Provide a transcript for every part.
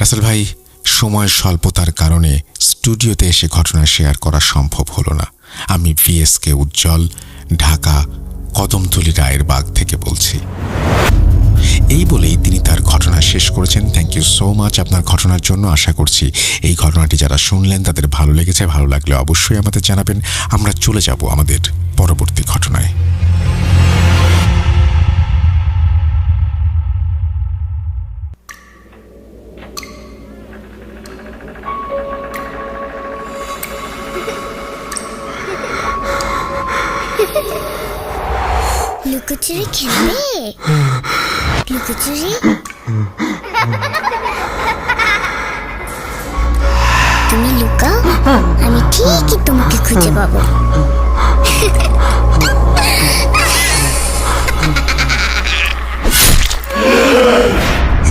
রাসেল ভাই, সময়ের স্বল্পতার কারণে স্টুডিওতে এসে ঘটনা শেয়ার করা সম্ভব হলো না। আমি VSK উজ্জ্বল, ঢাকা কদমতলী রায়ের বাগ থেকে বলছি। এই বলেই তিনি তার ঘটনা শেষ করেছেন। থ্যাংক ইউ সো মাচ আপনার ঘটনার জন্য। আশা করছি এই ঘটনাটি যারা শুনলেন তাদের ভালো লেগেছে। ভালো লাগলে অবশ্যই আমাদের জানাবেন। আমরা চলে যাব আমাদের পরবর্তী ঘটনায়। লুকোচুরি খেলবে? লুকোচুরি তুমি লুকাও, আমি ঠিকই তোমাকে খুঁজে পাবো।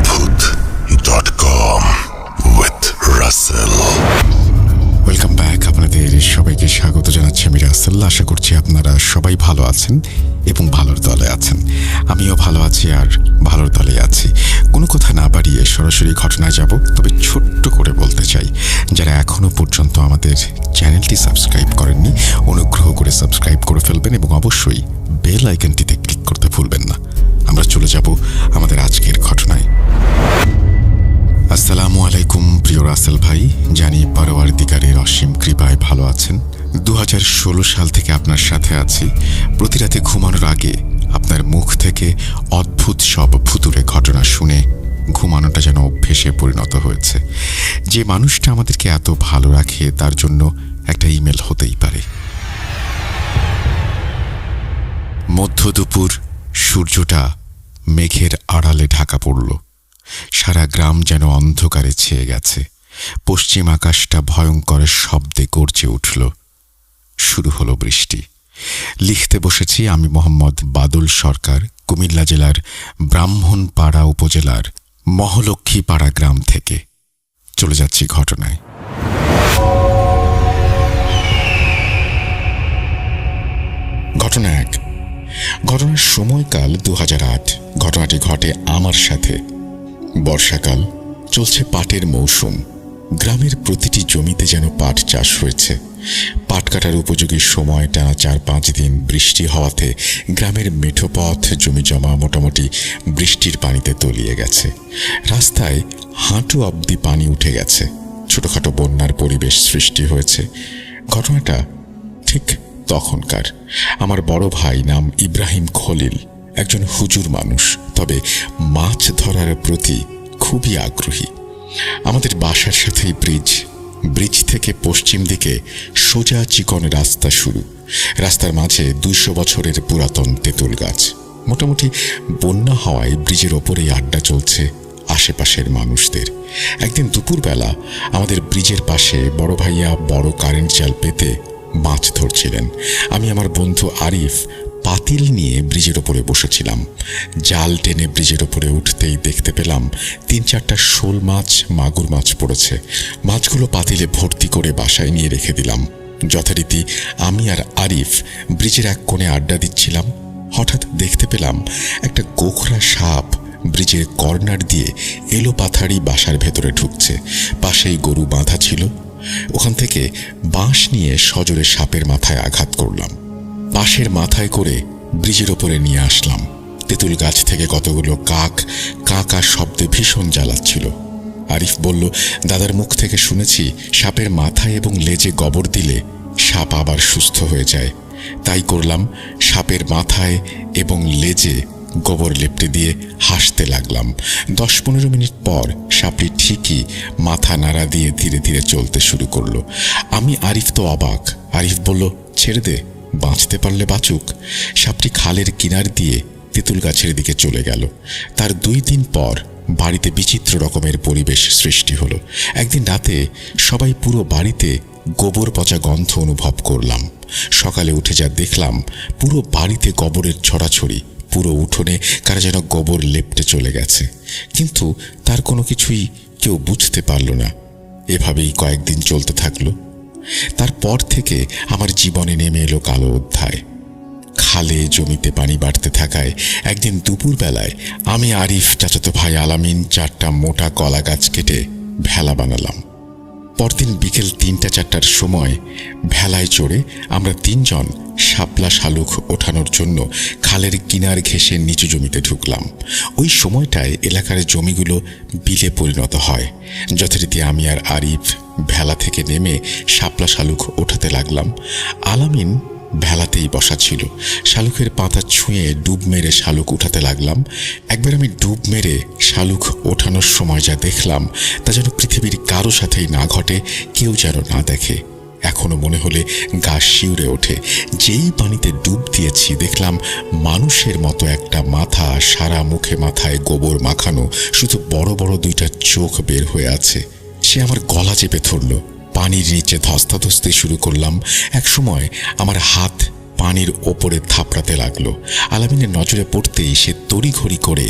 Voot.com with Russell. Welcome back. আপনাদের সবাইকে স্বাগত জানাচ্ছি আমি রাসেল। আশা করছি আপনারা সবাই ভালো আছেন এবং ভালোর দলে আছেন। আমিও ভালো আছি আর ভালোর দলে আছি। কোনো কথা না বাড়িয়ে সরাসরি ঘটনায় যাব। তবে ছোট্ট করে বলতে চাই, যারা এখনও পর্যন্ত আমাদের চ্যানেলটি সাবস্ক্রাইব করেননি, অনুগ্রহ করে সাবস্ক্রাইব করে ফেলবেন এবং অবশ্যই বেল আইকনটিতে ক্লিক করতে ভুলবেন না। আমরা চলে যাব আমাদের আজকের ঘটনায়। আসসালামু আলাইকুম প্রিয় রাসেল ভাই, জানি পরওয়ারদিগারের অসীম কৃপায় ভালো আছেন। 2016 সাল থেকে আপনার সাথে আছি। প্রতি রাতে ঘুমানোর আগে আপনার মুখ থেকে অদ্ভুত সব ভুতুড়ে ঘটনা শুনে ঘুমানোটা যেন অভ্যেসে পরিণত হয়েছে। যে মানুষটা আমাদেরকে এত ভালো রাখে তার জন্য একটা ইমেল হতেই পারে। মধ্য দুপুর, সূর্যটা মেঘের আড়ালে ঢাকা পড়ল। সারা গ্রাম যেন অন্ধকারে ছেয়ে গেছে। পশ্চিম আকাশটা ভয়ঙ্কর শব্দে গর্জে উঠল। শুরু হলো বৃষ্টি। লিখতে বসেছি আমি মোহাম্মদ বাদল সরকার, কুমিল্লা জেলার ব্রাহ্মণপাড়া উপজেলার মহলক্ষ্মীপাড়া গ্রাম থেকে। চলে যাচ্ছি ঘটনায়। ঘটনা 1। ঘটনার সময়কাল 2008। ঘটনাটি ঘটে আমার সাথে। বর্ষাকাল, চলছে পাটের মৌসুম। গ্রামের প্রতিটি জমিতে যেন পাট চাষ হয়েছে। পাট কাটার উপযোগী সময় টানা 4-5 দিন বৃষ্টি হওয়াতে গ্রামের মেঠো পথ, জমি জমা মোটামুটি বৃষ্টির পানিতে তলিয়ে গেছে। রাস্তায় হাঁটু অবধি পানি উঠে গেছে। ছোটখাটো বন্যার পরিবেশ সৃষ্টি হয়েছে। ঘটনাটা ঠিক তখনকার। আমার বড় ভাই, নাম ইব্রাহিম খলিল, একজন হুজুর মানুষ, তবে মাছ ধরার প্রতি খুবই আগ্রহী। আমাদের বাসার সাথেই ব্রিজ থেকে পশ্চিম দিকে সোজা চিকন রাস্তা শুরু। রাস্তার মাঝে 200 বছরের পুরাতন তেঁতুল গাছ। মোটামুটি বন্যা হওয়ায় ব্রিজের ওপরেই আড্ডা চলছে আশেপাশের মানুষদের। একদিন দুপুরবেলা আমাদের ব্রিজের পাশে বড় ভাইয়া বড় কারেন্ট জাল পেতে মাছ ধরছিলেন। আমি আমার বন্ধু আরিফ পাতিল নিয়ে ব্রিজের ওপরে বসেছিলাম। জাল টেনে ব্রিজের ওপরে উঠতেই দেখতে পেলাম 3-4টা শোল মাছ, মাগুর মাছ পড়েছে। মাছগুলো পাতিলে ভর্তি করে বাসায় নিয়ে রেখে দিলাম। যথারীতি আমি আর আরিফ ব্রিজের এক কোণে আড্ডা দিচ্ছিলাম। হঠাৎ দেখতে পেলাম একটা গোখরা সাপ ব্রিজের কর্নার দিয়ে এলোপাথাড়ি বাসার ভেতরে ঢুকছে। পাশেই গরু বাঁধা ছিল। ওখান থেকে বাঁশ নিয়ে সজোরে সাপের মাথায় আঘাত করলাম। বাঁশের মাথায় করে ব্রিজের ওপরে নিয়ে আসলাম। তেঁতুল গাছ থেকে কতগুলো কাক শব্দে ভীষণ জ্বালাচ্ছিল। আরিফ বলল, দাদার মুখ থেকে শুনেছি সাপের মাথায় এবং লেজে গোবর দিলে সাপ আবার সুস্থ হয়ে যায়। তাই করলাম। সাপের মাথায় এবং লেজে গোবর লেপটে দিয়ে হাসতে লাগলাম। 10-15 মিনিট পর সাপটি ঠিকই মাথা নাড়া দিয়ে ধীরে ধীরে চলতে শুরু করলো। আমি আরিফ তো অবাক। আরিফ বলল, ছেড়ে দে, বাঁচতে পারলে বাঁচুক। সাপটি খালের কিনার দিয়ে তেঁতুল গাছের দিকে চলে গেল। তার 2 দিন পর বাড়িতে বিচিত্র রকমের পরিবেশ সৃষ্টি হলো। একদিন রাতে সবাই পুরো বাড়িতে গোবর পচা গন্ধ অনুভব করলাম। সকালে উঠে যা দেখলাম, পুরো বাড়িতে গোবরের ছড়াছড়ি। পুরো উঠোনে কারা যেন গোবর লেপটে চলে গেছে, কিন্তু তার কোনো কিছুই কেউ বুঝতে পারল না। এভাবেই কয়েকদিন চলতে থাকলো। তারপর থেকে আমার জীবনে নেমে এলো কালো অধ্যায়। খালে জমিতে পানি বাড়তে থাকায় একদিন দুপুরবেলায় আমি, আরিফ, চাচাতো ভাই আলামিন 4টা মোটা কলা গাছ কেটে ভেলা বানালাম। পরদিন বিকেল ৩টা-৪টার সময় ভেলায় চড়ে আমরা ৩ জন শাপলা শালুক ওঠানোর জন্য খালের কিনার ঘেঁষে নিচু জমিতে ঢুকলাম। ওই সময়টায় এলাকার জমিগুলো বিলে পরিণত হয়। যথারীতি আমি আর আরিফ ভেলা থেকে নেমে শাপলা শালুক ওঠাতে লাগলাম। আলামিন ভেলাতেই বসা ছিল। শালুকের পাতা ছুঁয়ে ডুব মেরে শালুক উঠাতে লাগলাম। একবার আমি ডুব মেরে শালুক ওঠানোর সময় যা দেখলাম তা যেন পৃথিবীর কারো সাথেই না ঘটে, কেউ যেন না দেখে। এখনো মনে হলে গা শিউরে ওঠে। যেই পানিতে ডুব দিয়েছি দেখলাম মানুষের মতো একটা মাথা, সারা মুখে মাথায় গোবর মাখানো, শুধু বড় বড় 2টা চোখ বের হয়ে আছে। সে আমার গলা চেপে ধরল। পানির নিচে ধস্তাধস্তি শুরু করলাম। একসময় আমার হাত পানির ওপরে থাপড়াতে লাগলো। আলামিনের নজরে পড়তেই সে তড়িঘড়ি করে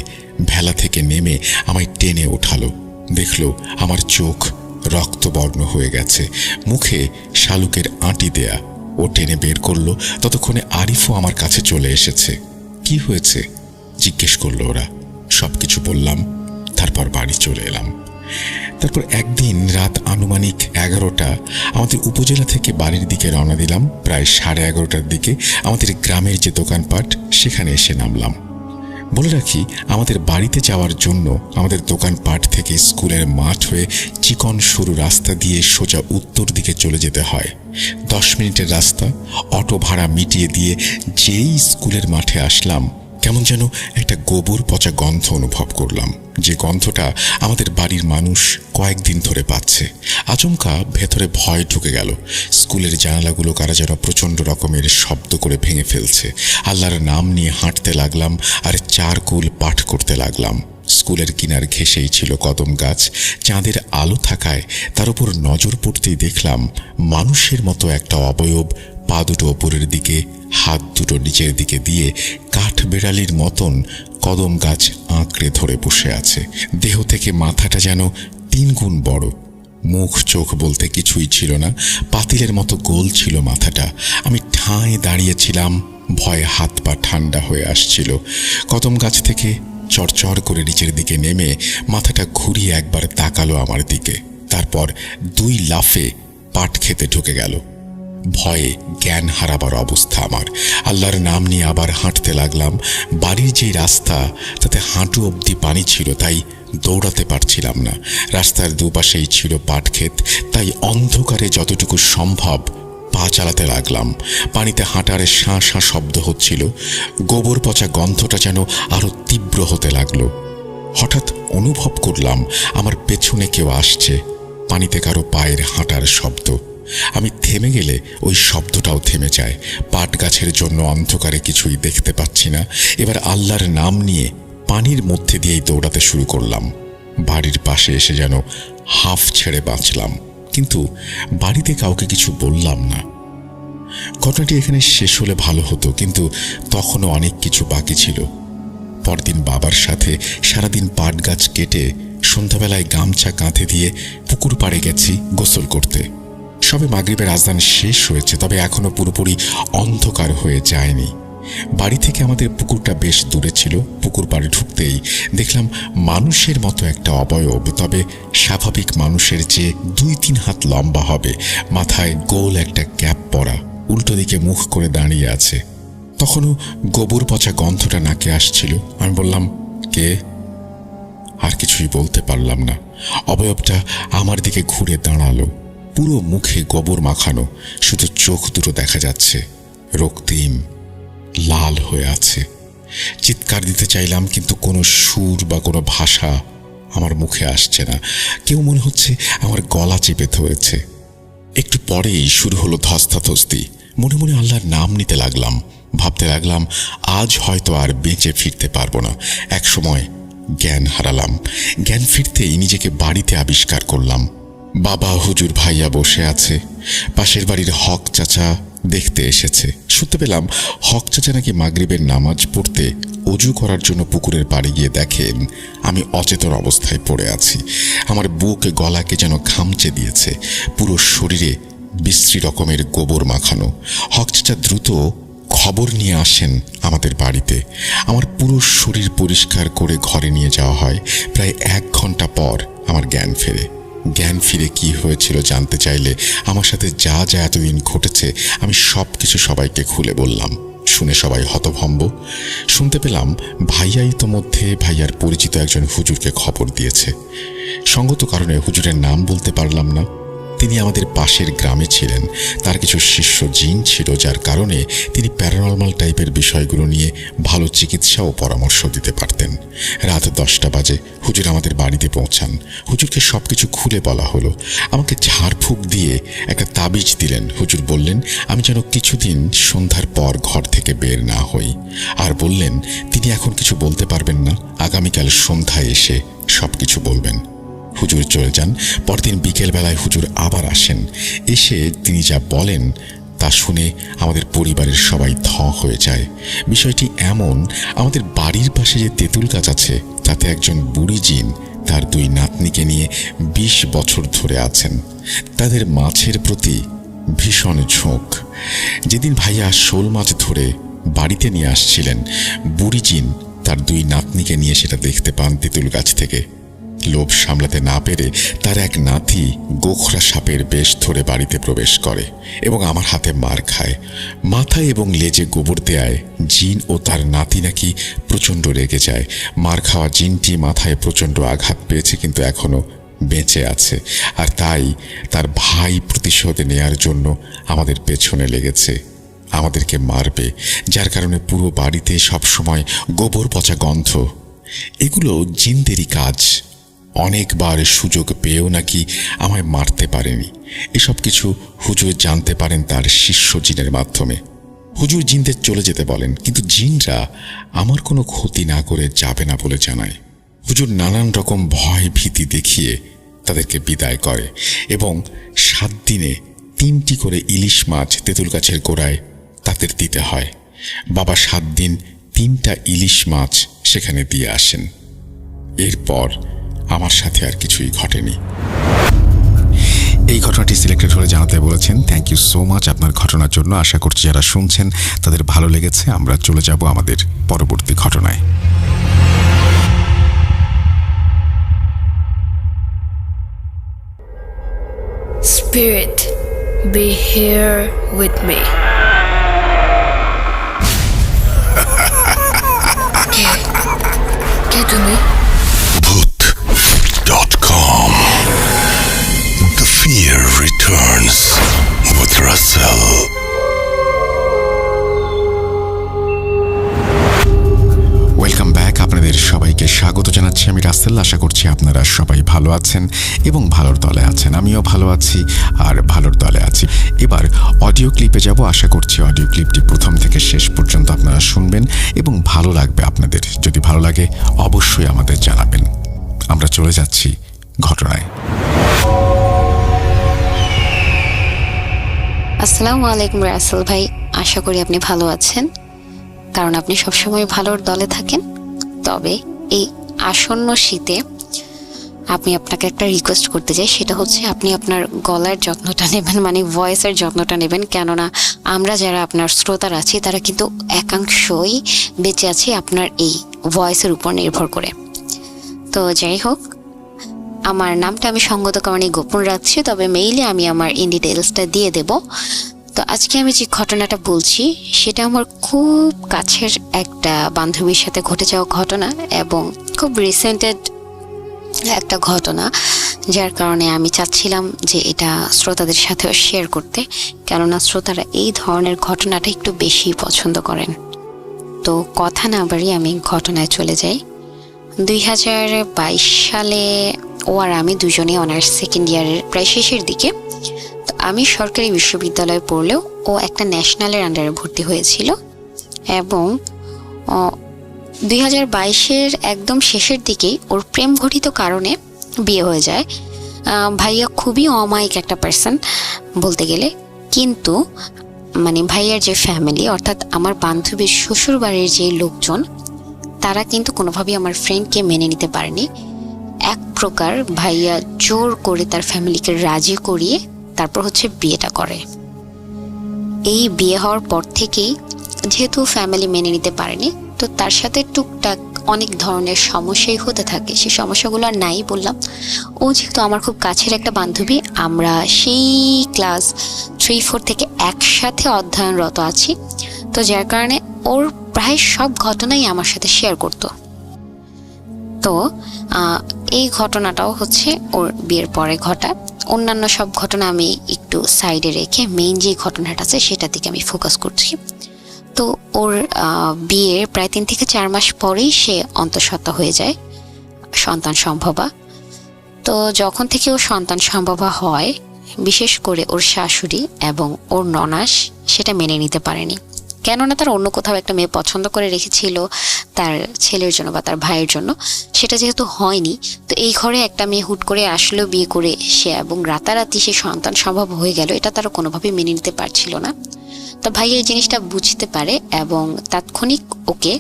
ভেলা থেকে নেমে আমায় টেনে ওঠালো। দেখলো আমার চোখ রক্তবর্ণ হয়ে গেছে, মুখে শালুকের আঁটি দেয়া। ও টেনে বের করলো। ততক্ষণে আরিফও আমার কাছে চলে এসেছে। কি হয়েছে জিজ্ঞেস করলো ওরা। সবকিছু বললাম। তারপর বাড়ি চলে এলাম। তারপর একদিন রাত আনুমানিক 11টা আমাদের উপজেলা থেকে বাড়ির দিকে রওনা দিলাম। প্রায় 11:30টার দিকে আমাদের গ্রামের যে দোকানপাট সেখানে এসে নামলাম। বলে রাখি, আমাদের বাড়িতে যাওয়ার জন্য আমাদের দোকানপাট থেকে স্কুলের মাঠ হয়ে চিকন সরু রাস্তা দিয়ে সোজা উত্তর দিকে চলে যেতে হয়। 10 মিনিটের রাস্তা। অটো ভাড়া মিটিয়ে দিয়ে যেই স্কুলের মাঠে আসলাম, কেমন যেন একটা গোবর পচা গন্ধ অনুভব করলাম, যে গন্ধটা আমাদের বাড়ির মানুষ কয়েকদিন ধরে পাচ্ছে। আচমকা ভেতরে ভয় ঢুকে গেল। স্কুলের জানালাগুলো কারা যেন প্রচণ্ড রকমের শব্দ করে ভেঙে ফেলছে। আল্লাহর নাম নিয়ে হাঁটতে লাগলাম আর 4 কুল পাঠ করতে লাগলাম। স্কুলের কিনার ঘেঁষেই ছিল কদম গাছ। চাঁদের আলো থাকায় তার উপর নজর পড়তেই দেখলাম মানুষের মতো একটা অবয়ব পা দুটো ওপরের দিকে, হাত দুটো নিচের দিকে দিয়ে কাঠ বেড়ালির মতন কদম গাছ আঁকড়ে ধরে বসে আছে। দেহ থেকে মাথাটা যেন 3 গুণ বড়। মুখ চোখ বলতে কিছুই ছিল না, পাতিলের মতো গোল ছিল মাথাটা। আমি ঠাঁই দাঁড়িয়েছিলাম, ভয়ে হাত পা ঠান্ডা হয়ে আসছিল। কদম গাছ থেকে চড়চড় করে নিচের দিকে নেমে মাথাটা ঘুরিয়ে একবার তাকালো আমার দিকে। তারপর 2 লাফে পাট খেতে ঢুকে গেল। ভয়ে জ্ঞান হারাবার অবস্থা আমার। আল্লাহর নাম নিয়ে আবার হাঁটতে লাগলাম। বাড়ির যে রাস্তা তাতে হাঁটু অবধি পানি ছিল, তাই দৌড়াতে পারছিলাম না। রাস্তার দুপাশেই ছিল পাট ক্ষেত, তাই অন্ধকারে যতটুকু সম্ভব পা চালাতে লাগলাম। পানিতে হাঁটার শাঁ শাঁ শব্দ হচ্ছিল। গোবর পচা গন্ধটা যেন আরো তীব্র হতে লাগলো। হঠাৎ অনুভব করলাম আমার পেছনে কেউ আসছে। পানিতে কারো পায়ের হাঁটার শব্দ। আমি থেমে গেলে ওই শব্দটাও থেমে যায়। পাট গাছের জন্য অন্ধকারে কিছুই দেখতে পাচ্ছি না। এবার আল্লাহর নাম নিয়ে পানির মধ্যে দিয়েই দৌড়াতে শুরু করলাম। বাড়ির পাশে এসে যেন হাফ ছেড়ে বাঁচলাম, কিন্তু বাড়িতে কাউকে কিছু বললাম না। ঘটনাটি এখানে শেষ হলে ভালো হতো, কিন্তু তখনও অনেক কিছু বাকি ছিল। পরদিন বাবার সাথে সারাদিন পাট গাছ কেটে সন্ধ্যাবেলায় গামছা কাঁধে দিয়ে পুকুর পাড়ে গেছি গোসল করতে। সবে মাগরিবের আজান শেষ হয়েছে, তবে এখনো পুরোপুরি অন্ধকার হয়ে যায়নি। বাড়ি থেকে আমাদের পুকুরটা বেশ দূরে ছিল। পুকুর পাড়ে ঢুকতেই দেখলাম মানুষের মতো একটা অবয়ব, তবে স্বাভাবিক মানুষের চেয়ে 2-3 হাত লম্বা হবে। মাথায় গোল একটা ক্যাপ পরা, উল্টো দিকে মুখ করে দাঁড়িয়ে আছে। তখনও গোবর পচা গন্ধটা নাকে আসছিল। আমি বললাম, কে? আর কিছুই বলতে পারলাম না। অবয়বটা আমার দিকে ঘুরে দাঁড়ালো। পুরো মুখে গোবর মাখানো, শুধু চোখ দুটো দেখা যাচ্ছে, রক্তিম লাল হয়ে আছে। চিৎকার দিতে চাইলাম, কিন্তু কোনো সুর বা কোনো ভাষা আমার মুখে আসছে না। কেউ মনে হচ্ছে আমার গলা চেপে ধরেছে। একটু পরেই শুরু হলো ধস্তাধস্তি। মনে মনে আল্লাহর নাম নিতে লাগলাম। ভাবতে লাগলাম, আজ হয়তো আর বেঁচে ফিরতে পারবো না। এক সময় জ্ঞান হারালাম। জ্ঞান ফিরতেই নিজেকে বাড়িতে আবিষ্কার করলাম। বাবা হুজুর ভাইয়া বসে আছে। পাশের বাড়ির হক চাচা দেখতে এসেছে। শুনতে পেলাম হক চাচা নাকি মাগরিবের নামাজ পড়তে অজু করার জন্য পুকুরের পাড়ে গিয়ে দেখেন আমি অচেতন অবস্থায় পড়ে আছি। আমার বুক গলাকে যেন খামচে দিয়েছে। পুরো শরীরে বিশ্রী রকমের গোবর মাখানো। হক চাচা দ্রুত খবর নিয়ে আসেন আমাদের বাড়িতে। আমার পুরো শরীর পরিষ্কার করে ঘরে নিয়ে যাওয়া হয়। প্রায় 1 ঘন্টা পর আমার জ্ঞান ফেরে। জ্ঞান ফিরে কি হয়েছিল জানতে চাইলে আমার সাথে যা যা এতদিন ঘটেছে আমি সব কিছু সবাইকে খুলে বললাম। শুনে সবাই হতভম্ব। শুনতে পেলাম ভাইয়া ইতোমধ্যে ভাইয়ার পরিচিত একজন হুজুরকে খবর দিয়েছে। সঙ্গত কারণে হুজুরের নাম বলতে পারলাম না। তিনি আমাদের পাশের গ্রামে ছিলেন। তার কিছু শিষ্য জিন ছিল, যার কারণে তিনি প্যারানর্মাল টাইপের বিষয়গুলো নিয়ে ভালো চিকিৎসা ও পরামর্শ দিতে পারতেন। রাত 10টা বাজে হুজুর আমাদের বাড়িতে পৌঁছান। হুজুরকে সবকিছু খুলে বলা হলো। আমাকে ঝাড়ফুঁক দিয়ে একটা তাবিজ দিলেন। হুজুর বললেন আমি যেন কিছুদিন সন্ধ্যার পর ঘর থেকে বের না হই, আর বললেন তিনি এখন কিছু বলতে পারবেন না, আগামীকাল সন্ধ্যায় এসে সবকিছু বলবেন। হুজুর চলে যান। পরদিন বিকেলবেলায় হুজুর আবার আসেন। এসে তিনি যা বলেন তা শুনে আমাদের পরিবারের সবাই থ হয়ে যায়। বিষয়টি এমন, আমাদের বাড়ির পাশে যে তেঁতুল গাছ আছে তাতে একজন বুড়ি জিন তার 2 নাতনিকে নিয়ে 20 বছর ধরে আছেন। তাদের মাছের প্রতি ভীষণ ঝোঁক। যেদিন ভাইয়া শোল মাছ ধরে বাড়িতে নিয়ে আসছিলেন, বুড়ি জিন তার 2 নাতনিকে নিয়ে সেটা দেখতে পান তেঁতুল গাছ থেকে। লোভ সামলাতে না পেরে তার এক নাতি গোখরা সাপের বেশ ধরে বাড়িতে প্রবেশ করে এবং আমার হাতে মার খায়। মাথায় এবং লেজে গোবর দেয়ায় জিন ও তার নাতি নাকি প্রচণ্ড রেগে যায়। মার খাওয়া জিনটি মাথায় প্রচণ্ড আঘাত পেয়েছে, কিন্তু এখনো বেঁচে আছে, আর তাই তার ভাই প্রতিশোধ নেয়ার জন্য আমাদের পেছনে লেগেছে, আমাদেরকে মারবে, যার কারণে পুরো বাড়িতে সবসময় গোবর পচা গন্ধ। এগুলো জিনদেরই কাজ। অনেকবার সুযোগ পেয়েও নাকি আমায় মারতে পারেনি। এসব কিছু হুজুর জানতে পারেন তার শিষ্য জিনের মাধ্যমে। হুজুর জিনদের চলে যেতে বলেন, কিন্তু জিনরা আমার কোনো ক্ষতি না করে যাবে না বলে জানায়। হুজুর নানান রকম ভয় ভীতি দেখিয়ে তাদেরকে বিদায় করে এবং 7 দিনে 3টি করে ইলিশ মাছ তেঁতুল গাছের গোড়ায় তাদের দিতে হয়। বাবা 7 দিন 3টা ইলিশ মাছ সেখানে দিয়ে আসেন। এরপর আমার সাথে আর কিছুই ঘটেনি। এই ঘটনাটি সিলেক্টেড হলে জানাতে বলেছেন। থ্যাংক ইউ সো মাচ আপনার ঘটনার জন্য। আশা করছি যারা শুনছেন তাদের ভালো লেগেছে। আমরা চলে যাব আমাদের পরবর্তী ঘটনায়। Spirit, be here with me. কে তুমি? Bhoot.com. The fear returns with Russell. Welcome back. আপনাদের সবাইকে স্বাগত জানাচ্ছি আমি রাসেল। আশা করছি আপনারা সবাই ভালো আছেন এবং ভালোর দলে আছেন। আমিও ভালো আছি আর ভালোর দলে আছি। এবার অডিও ক্লিপে যাব। আশা করছি অডিও ক্লিপটি প্রথম থেকে শেষ পর্যন্ত আপনারা শুনবেন এবং ভালো লাগবে আপনাদের। যদি ভালো লাগে অবশ্যই আমাদের জানাবেন। আমরা চলে যাচ্ছি ঘটনায়। আসসালামু আলাইকুম রাসেল ভাই, আশা করি আপনি ভালো আছেন, কারণ আপনি সবসময় ভালোর দলে থাকেন। তবে এই আসন্ন শীতে আপনাকে একটা রিকোয়েস্ট করতে চাই, সেটা হচ্ছে আপনি আপনার গলার যত্নটা নেবেন, মানে ভয়েসের যত্নটা নেবেন। কেননা আমরা যারা আপনার শ্রোতার আছি তারা কিন্তু একাংশই বেঁচে আছি আপনার এই ভয়েসের উপর নির্ভর করে। তো যাই হোক, আমার নামটা আমি সঙ্গত কারণে গোপন রাখছি, তবে মেইলে আমি আমার ইন ডিটেলসটা দিয়ে দেব। তো আজকে আমি যে ঘটনাটা বলছি সেটা আমার খুব কাছের একটা বান্ধবীর সাথে ঘটে যাওয়া ঘটনা এবং খুব রিসেন্টেড একটা ঘটনা, যার কারণে আমি চাচ্ছিলাম যে এটা শ্রোতাদের সাথেও শেয়ার করতে, কেননা শ্রোতারা এই ধরনের ঘটনাটা একটু বেশি পছন্দ করেন। তো কথা না বাড়িয়ে আমি ঘটনায় চলে যাই। 2022 সালে ও আর আমি দুজনেই অনার্স সেকেন্ড ইয়ারের প্রায় শেষের দিকে। তো আমি সরকারি বিশ্ববিদ্যালয়ে পড়লেও ও একটা ন্যাশনালের আন্ডারে ভর্তি হয়েছিল এবং 2022-এর একদম শেষের দিকেই ওর প্রেম ঘটিত কারণে বিয়ে হয়ে যায়। ভাইয়া খুবই অমায়িক একটা পার্সন বলতে গেলে, কিন্তু মানে ভাইয়ার যে ফ্যামিলি অর্থাৎ আমার বান্ধবীর শ্বশুর বাড়ির যে লোকজন তারা কিন্তু কোনোভাবেই আমার ফ্রেন্ডকে মেনে নিতে পারেনি। এক প্রকার ভাইয়া জোর করে তার ফ্যামিলিকে রাজি করিয়ে তারপর হচ্ছে বিয়েটা করে। এই বিয়ে হওয়ার পর থেকেই যেহেতু ফ্যামিলি মেনে নিতে পারেনি, তো তার সাথে টুকটাক অনেক ধরনের সমস্যাই হতে থাকে, সেই সমস্যাগুলো আর নাই বললাম। ও যেহেতু আমার খুব কাছের একটা বান্ধবী, আমরা সেই ক্লাস 3-4 থেকে একসাথে অধ্যয়নরত আছি, তো যার কারণে ওর প্রায় সব ঘটনাই আমার সাথে শেয়ার করতো। তো এই ঘটনাটাও হচ্ছে ওর বিয়ের পরে ঘটা। অন্যান্য সব ঘটনা আমি একটু সাইডে রেখে মেইন যে ঘটনাটা আছে সেটার দিকে আমি ফোকাস করছি। তো ওর বিয়ের প্রায় 3 থেকে 4 মাস পরেই সে অন্তঃসত্ত্বা হয়ে যায়, সন্তান সম্ভবা। তো যখন থেকে ওর সন্তান সম্ভবা হয়, বিশেষ করে ওর শাশুড়ি এবং ওর ননাস সেটা মেনে নিতে পারেনি, কেননা তার অন্য কোথাও একটা মেয়ে পছন্দ করে রেখেছিল তার ছেলের জন্য বা তার ভাইয়ের জন্য। সেটা যেহেতু হয়নি, তো এই ঘরে একটা মেয়ে হুট করে আসলো বিয়ে করে সে, এবং রাতারাতি সে সন্তান সম্ভব হয়ে গেল, এটা তারা কোনোভাবেই মেনে নিতে পারছিল না। তো ভাই এই জিনিসটা বুঝতে পারে এবং তাৎক্ষণিক ওকে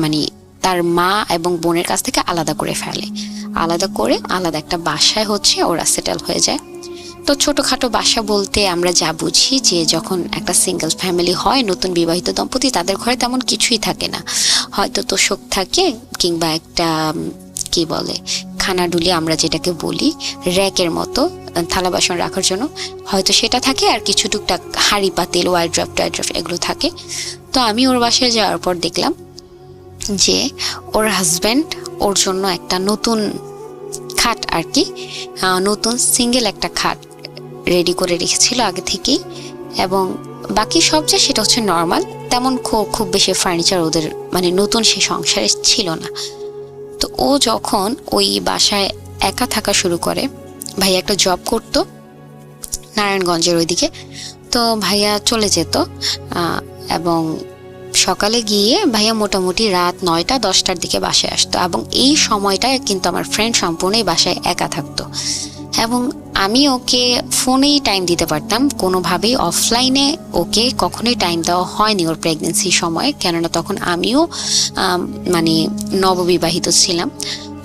মানে তার মা এবং বোনের কাছ থেকে আলাদা করে ফেলে। আলাদা একটা বাসায় হচ্ছে ওরা সেটেল হয়ে যায়। তো ছোটোখাটো বাসা বলতে আমরা যা বুঝি যে যখন একটা সিঙ্গেল ফ্যামিলি হয়, নতুন বিবাহিত দম্পতি, তাদের ঘরে তেমন কিছুই থাকে না, হয়তো তোশক থাকে কিংবা একটা কি বলে খানাডুলি আমরা যেটাকে বলি, র্যাকের মতো থালা বাসন রাখার জন্য হয়তো সেটা থাকে, আর কিছু টুকটাক হাঁড়ি পাতিল, ওয়াইড্রপ এগুলো থাকে। তো আমি ওর বাসায় যাওয়ার পর দেখলাম যে ওর হাজব্যান্ড ওর জন্য একটা নতুন খাট আর কি, নতুন সিঙ্গেল একটা খাট রেডি করে রেখেছিল আগে থেকেই, এবং বাকি সব যে সেটা হচ্ছে নর্মাল, তেমন খুব বেশি ফার্নিচার ওদের মানে নতুন সে সংসারে ছিল না। তো ও যখন ওই বাসায় একা থাকা শুরু করে, ভাইয়া একটা জব করতো নারায়ণগঞ্জের ওইদিকে, তো ভাইয়া চলে যেত এবং সকালে গিয়ে ভাইয়া মোটামুটি রাত 9টা-10টার দিকে বাসায় আসতো, এবং এই সময়টায় কিন্তু আমার ফ্রেন্ড সম্পূর্ণই বাসায় একা থাকতো, এবং আমি ওকে ফোনেই টাইম দিতে পারতাম, কোনোভাবেই অফলাইনে ওকে কখনোই টাইম দেওয়া হয়নি ওর প্রেগনেন্সির সময়, কেননা তখন আমিও মানে নববিবাহিত ছিলাম।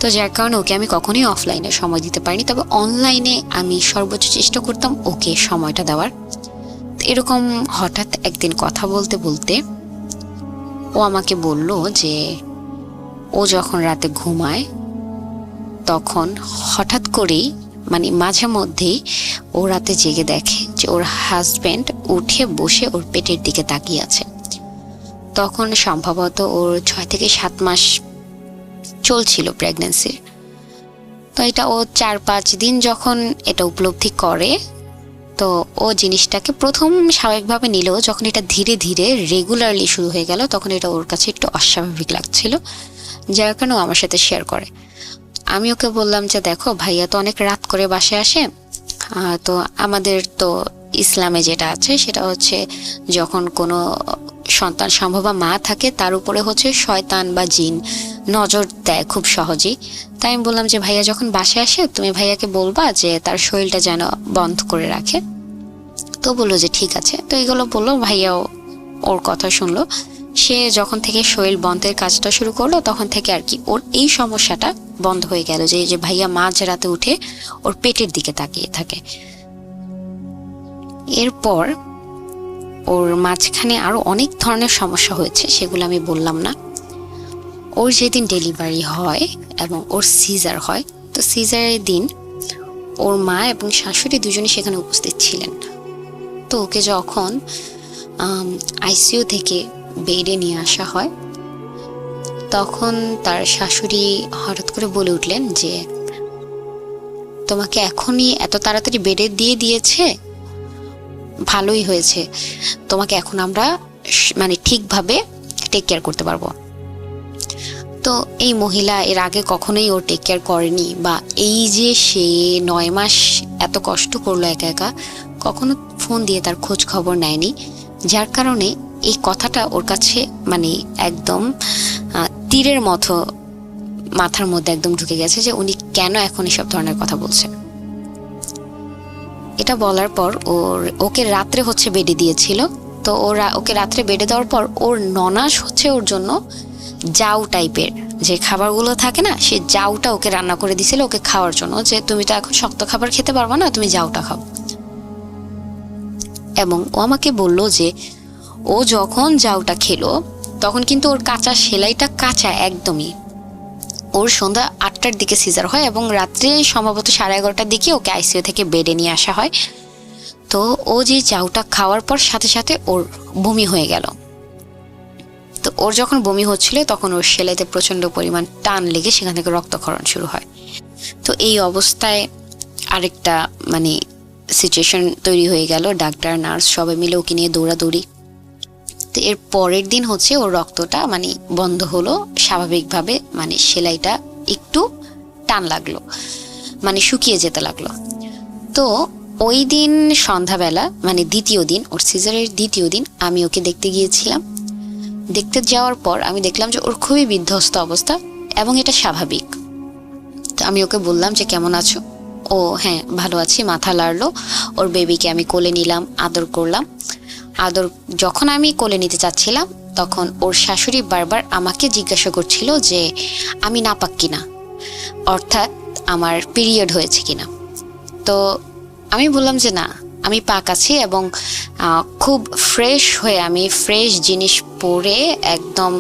তো যার কারণে ওকে আমি কখনোই অফলাইনে সময় দিতে পারিনি, তবে অনলাইনে আমি সর্বোচ্চ চেষ্টা করতাম ওকে সময়টা দেওয়ার। এরকম হঠাৎ একদিন কথা বলতে বলতে ও আমাকে বলল যে ও যখন রাতে ঘুমায় তখন হঠাৎ করেই মানে মাঝে মধ্যেই ও রাতে জেগে দেখে যে ওর হাজব্যান্ড উঠে বসে ওর পেটের দিকে তাকিয়ে আছে। তখন সম্ভবত ওর 6 থেকে 7 মাস চলছিল প্রেগন্যান্সির। তো এটা ও 4-5 দিন যখন এটা উপলব্ধি করে, তো ও জিনিসটাকে প্রথম স্বাভাবিকভাবে নিলেও যখন এটা ধীরে ধীরে রেগুলারলি শুরু হয়ে গেল, তখন এটা ওর কাছে একটু অস্বাভাবিক লাগছিল, যার কারণে ও আমার সাথে শেয়ার করে। আমি ওকে বললাম যে দেখো ভাইয়া তো অনেক রাত করে বাসায় আসে, তো আমাদের তো ইসলামে যেটা আছে সেটা হচ্ছে যখন কোনো সন্তান সম্ভবা মা থাকে তার উপরে হচ্ছে শয়তান বা জিন নজর দেয় খুব সহজেই। তাই আমি বললাম যে ভাইয়া যখন বাসায় আসে তুমি ভাইয়াকে বলবা যে তার শরীরটা যেন বন্ধ করে রাখে। তো বললো যে ঠিক আছে। তো এগুলো বললো, ভাইয়াও ওর কথা শুনলো। সে যখন থেকে শরীর বন্ধের কাজটা শুরু করলো তখন থেকে আর কি ওর এই সমস্যাটা বন্ধ হয়ে গেল, যে ভাইয়া মাঝ রাতে উঠে ওর পেটের দিকে তাকিয়ে থাকে। এরপর ওর মাঝখানে আরো অনেক ধরনের সমস্যা হয়েছে, সেগুলো আমি বললাম না। ওর যেদিন ডেলিভারি হয় এবং ওর সিজার হয়, তো সিজারের দিন ওর মা এবং শাশুড়ি দুজনে সেখানে উপস্থিত ছিলেন। তো ওকে যখন আইসিইউ থেকে বেডে নিয়ে আসা হয় তখন তার শাশুড়ি হঠাৎ করে বলে উঠলেন যে তোমাকে এখনই এত তাড়াতাড়ি বেডে দিয়ে দিয়েছে, ভালোই হয়েছে, তোমাকে এখন আমরা মানে ঠিকভাবে টেক কেয়ার করতে পারবো। তো এই মহিলা এর আগে কখনোই ওর টেক কেয়ার করেনি, বা এই যে সে 9 মাস এত কষ্ট করলো একা একা, কখনো ফোন দিয়ে তার খোঁজ খবর নেয়নি, যার কারণে এই কথাটা ওর কাছে মানে একদম তীরের মতো মাথার মধ্যে একদম ঢুকে গেছে যে উনি কেন এখন এসব ধরনের কথা বলছেন। এটা বলার পর ওকে রাত্রে হচ্ছে বেডে দিয়েছিল। তো ওকে রাত্রে বেডে দেওয়ার পর ওর ননাস হচ্ছে ওর জন্য জাউ টাইপের যে খাবারগুলো থাকে না, সে জাউটা ওকে রান্না করে দিয়েছিল ওকে খাওয়ার জন্য, যে তুমি তো এখন শক্ত খাবার খেতে পারবে না, তুমি জাউটা খাও। এবং ও আমাকে বলল যে ও যখন জাউটা খেলো তখন কিন্তু ওর কাঁচা সেলাইটা কাঁচা একদমই, ওর সন্ধ্যা 8টার দিকে সিজার হয় এবং রাত্রে সম্ভবত 11:30টার দিকে ওকে আইসিইউ থেকে বেডে নিয়ে আসা হয়। তো ও যে চাউটা খাওয়ার পর সাথে সাথে ওর বমি হয়ে গেল। তো ওর যখন বমি হচ্ছিল তখন ওর সেলাইতে প্রচণ্ড পরিমাণ টান লেগে সেখান থেকে রক্তক্ষরণ শুরু হয়। তো এই অবস্থায় আরেকটা মানে সিচুয়েশন তৈরি হয়ে গেল। ডাক্তার নার্স সবাই মিলে ওকে নিয়ে দৌড়াদৌড়ি। তো এর পরের দিন হচ্ছে ওর রক্তটা মানে বন্ধ হলো স্বাভাবিকভাবে, মানে সেলাইটা একটু টান লাগলো, মানে শুকিয়ে যেতে লাগলো। তো ওই দিন সন্ধ্যাবেলা মানে দ্বিতীয় দিন, ওর সিজারের দ্বিতীয় দিন, আমি ওকে দেখতে গিয়েছিলাম। দেখতে যাওয়ার পর আমি দেখলাম যে ওর খুবই বিধ্বস্ত অবস্থা এবং এটা স্বাভাবিক। তো আমি ওকে বললাম যে কেমন আছো? ও হ্যাঁ ভালো আছি, মাথা লাড়লো। ওর বেবিকে আমি কোলে নিলাম, আদর করলাম। আদর যখন আমি কোলে নিতে চাচ্ছিলাম তখন ওর শাশুড়ি বারবার আমাকে জিজ্ঞাসা করছিল যে আমি নাপাক কিনা, অর্থাৎ আমার পিরিয়ড হয়েছে কিনা। তো আমি বললাম যে না, আমি পাক আছি এবং খুব ফ্রেশ হয়ে আমি ফ্রেশ জিনিস পরে একদম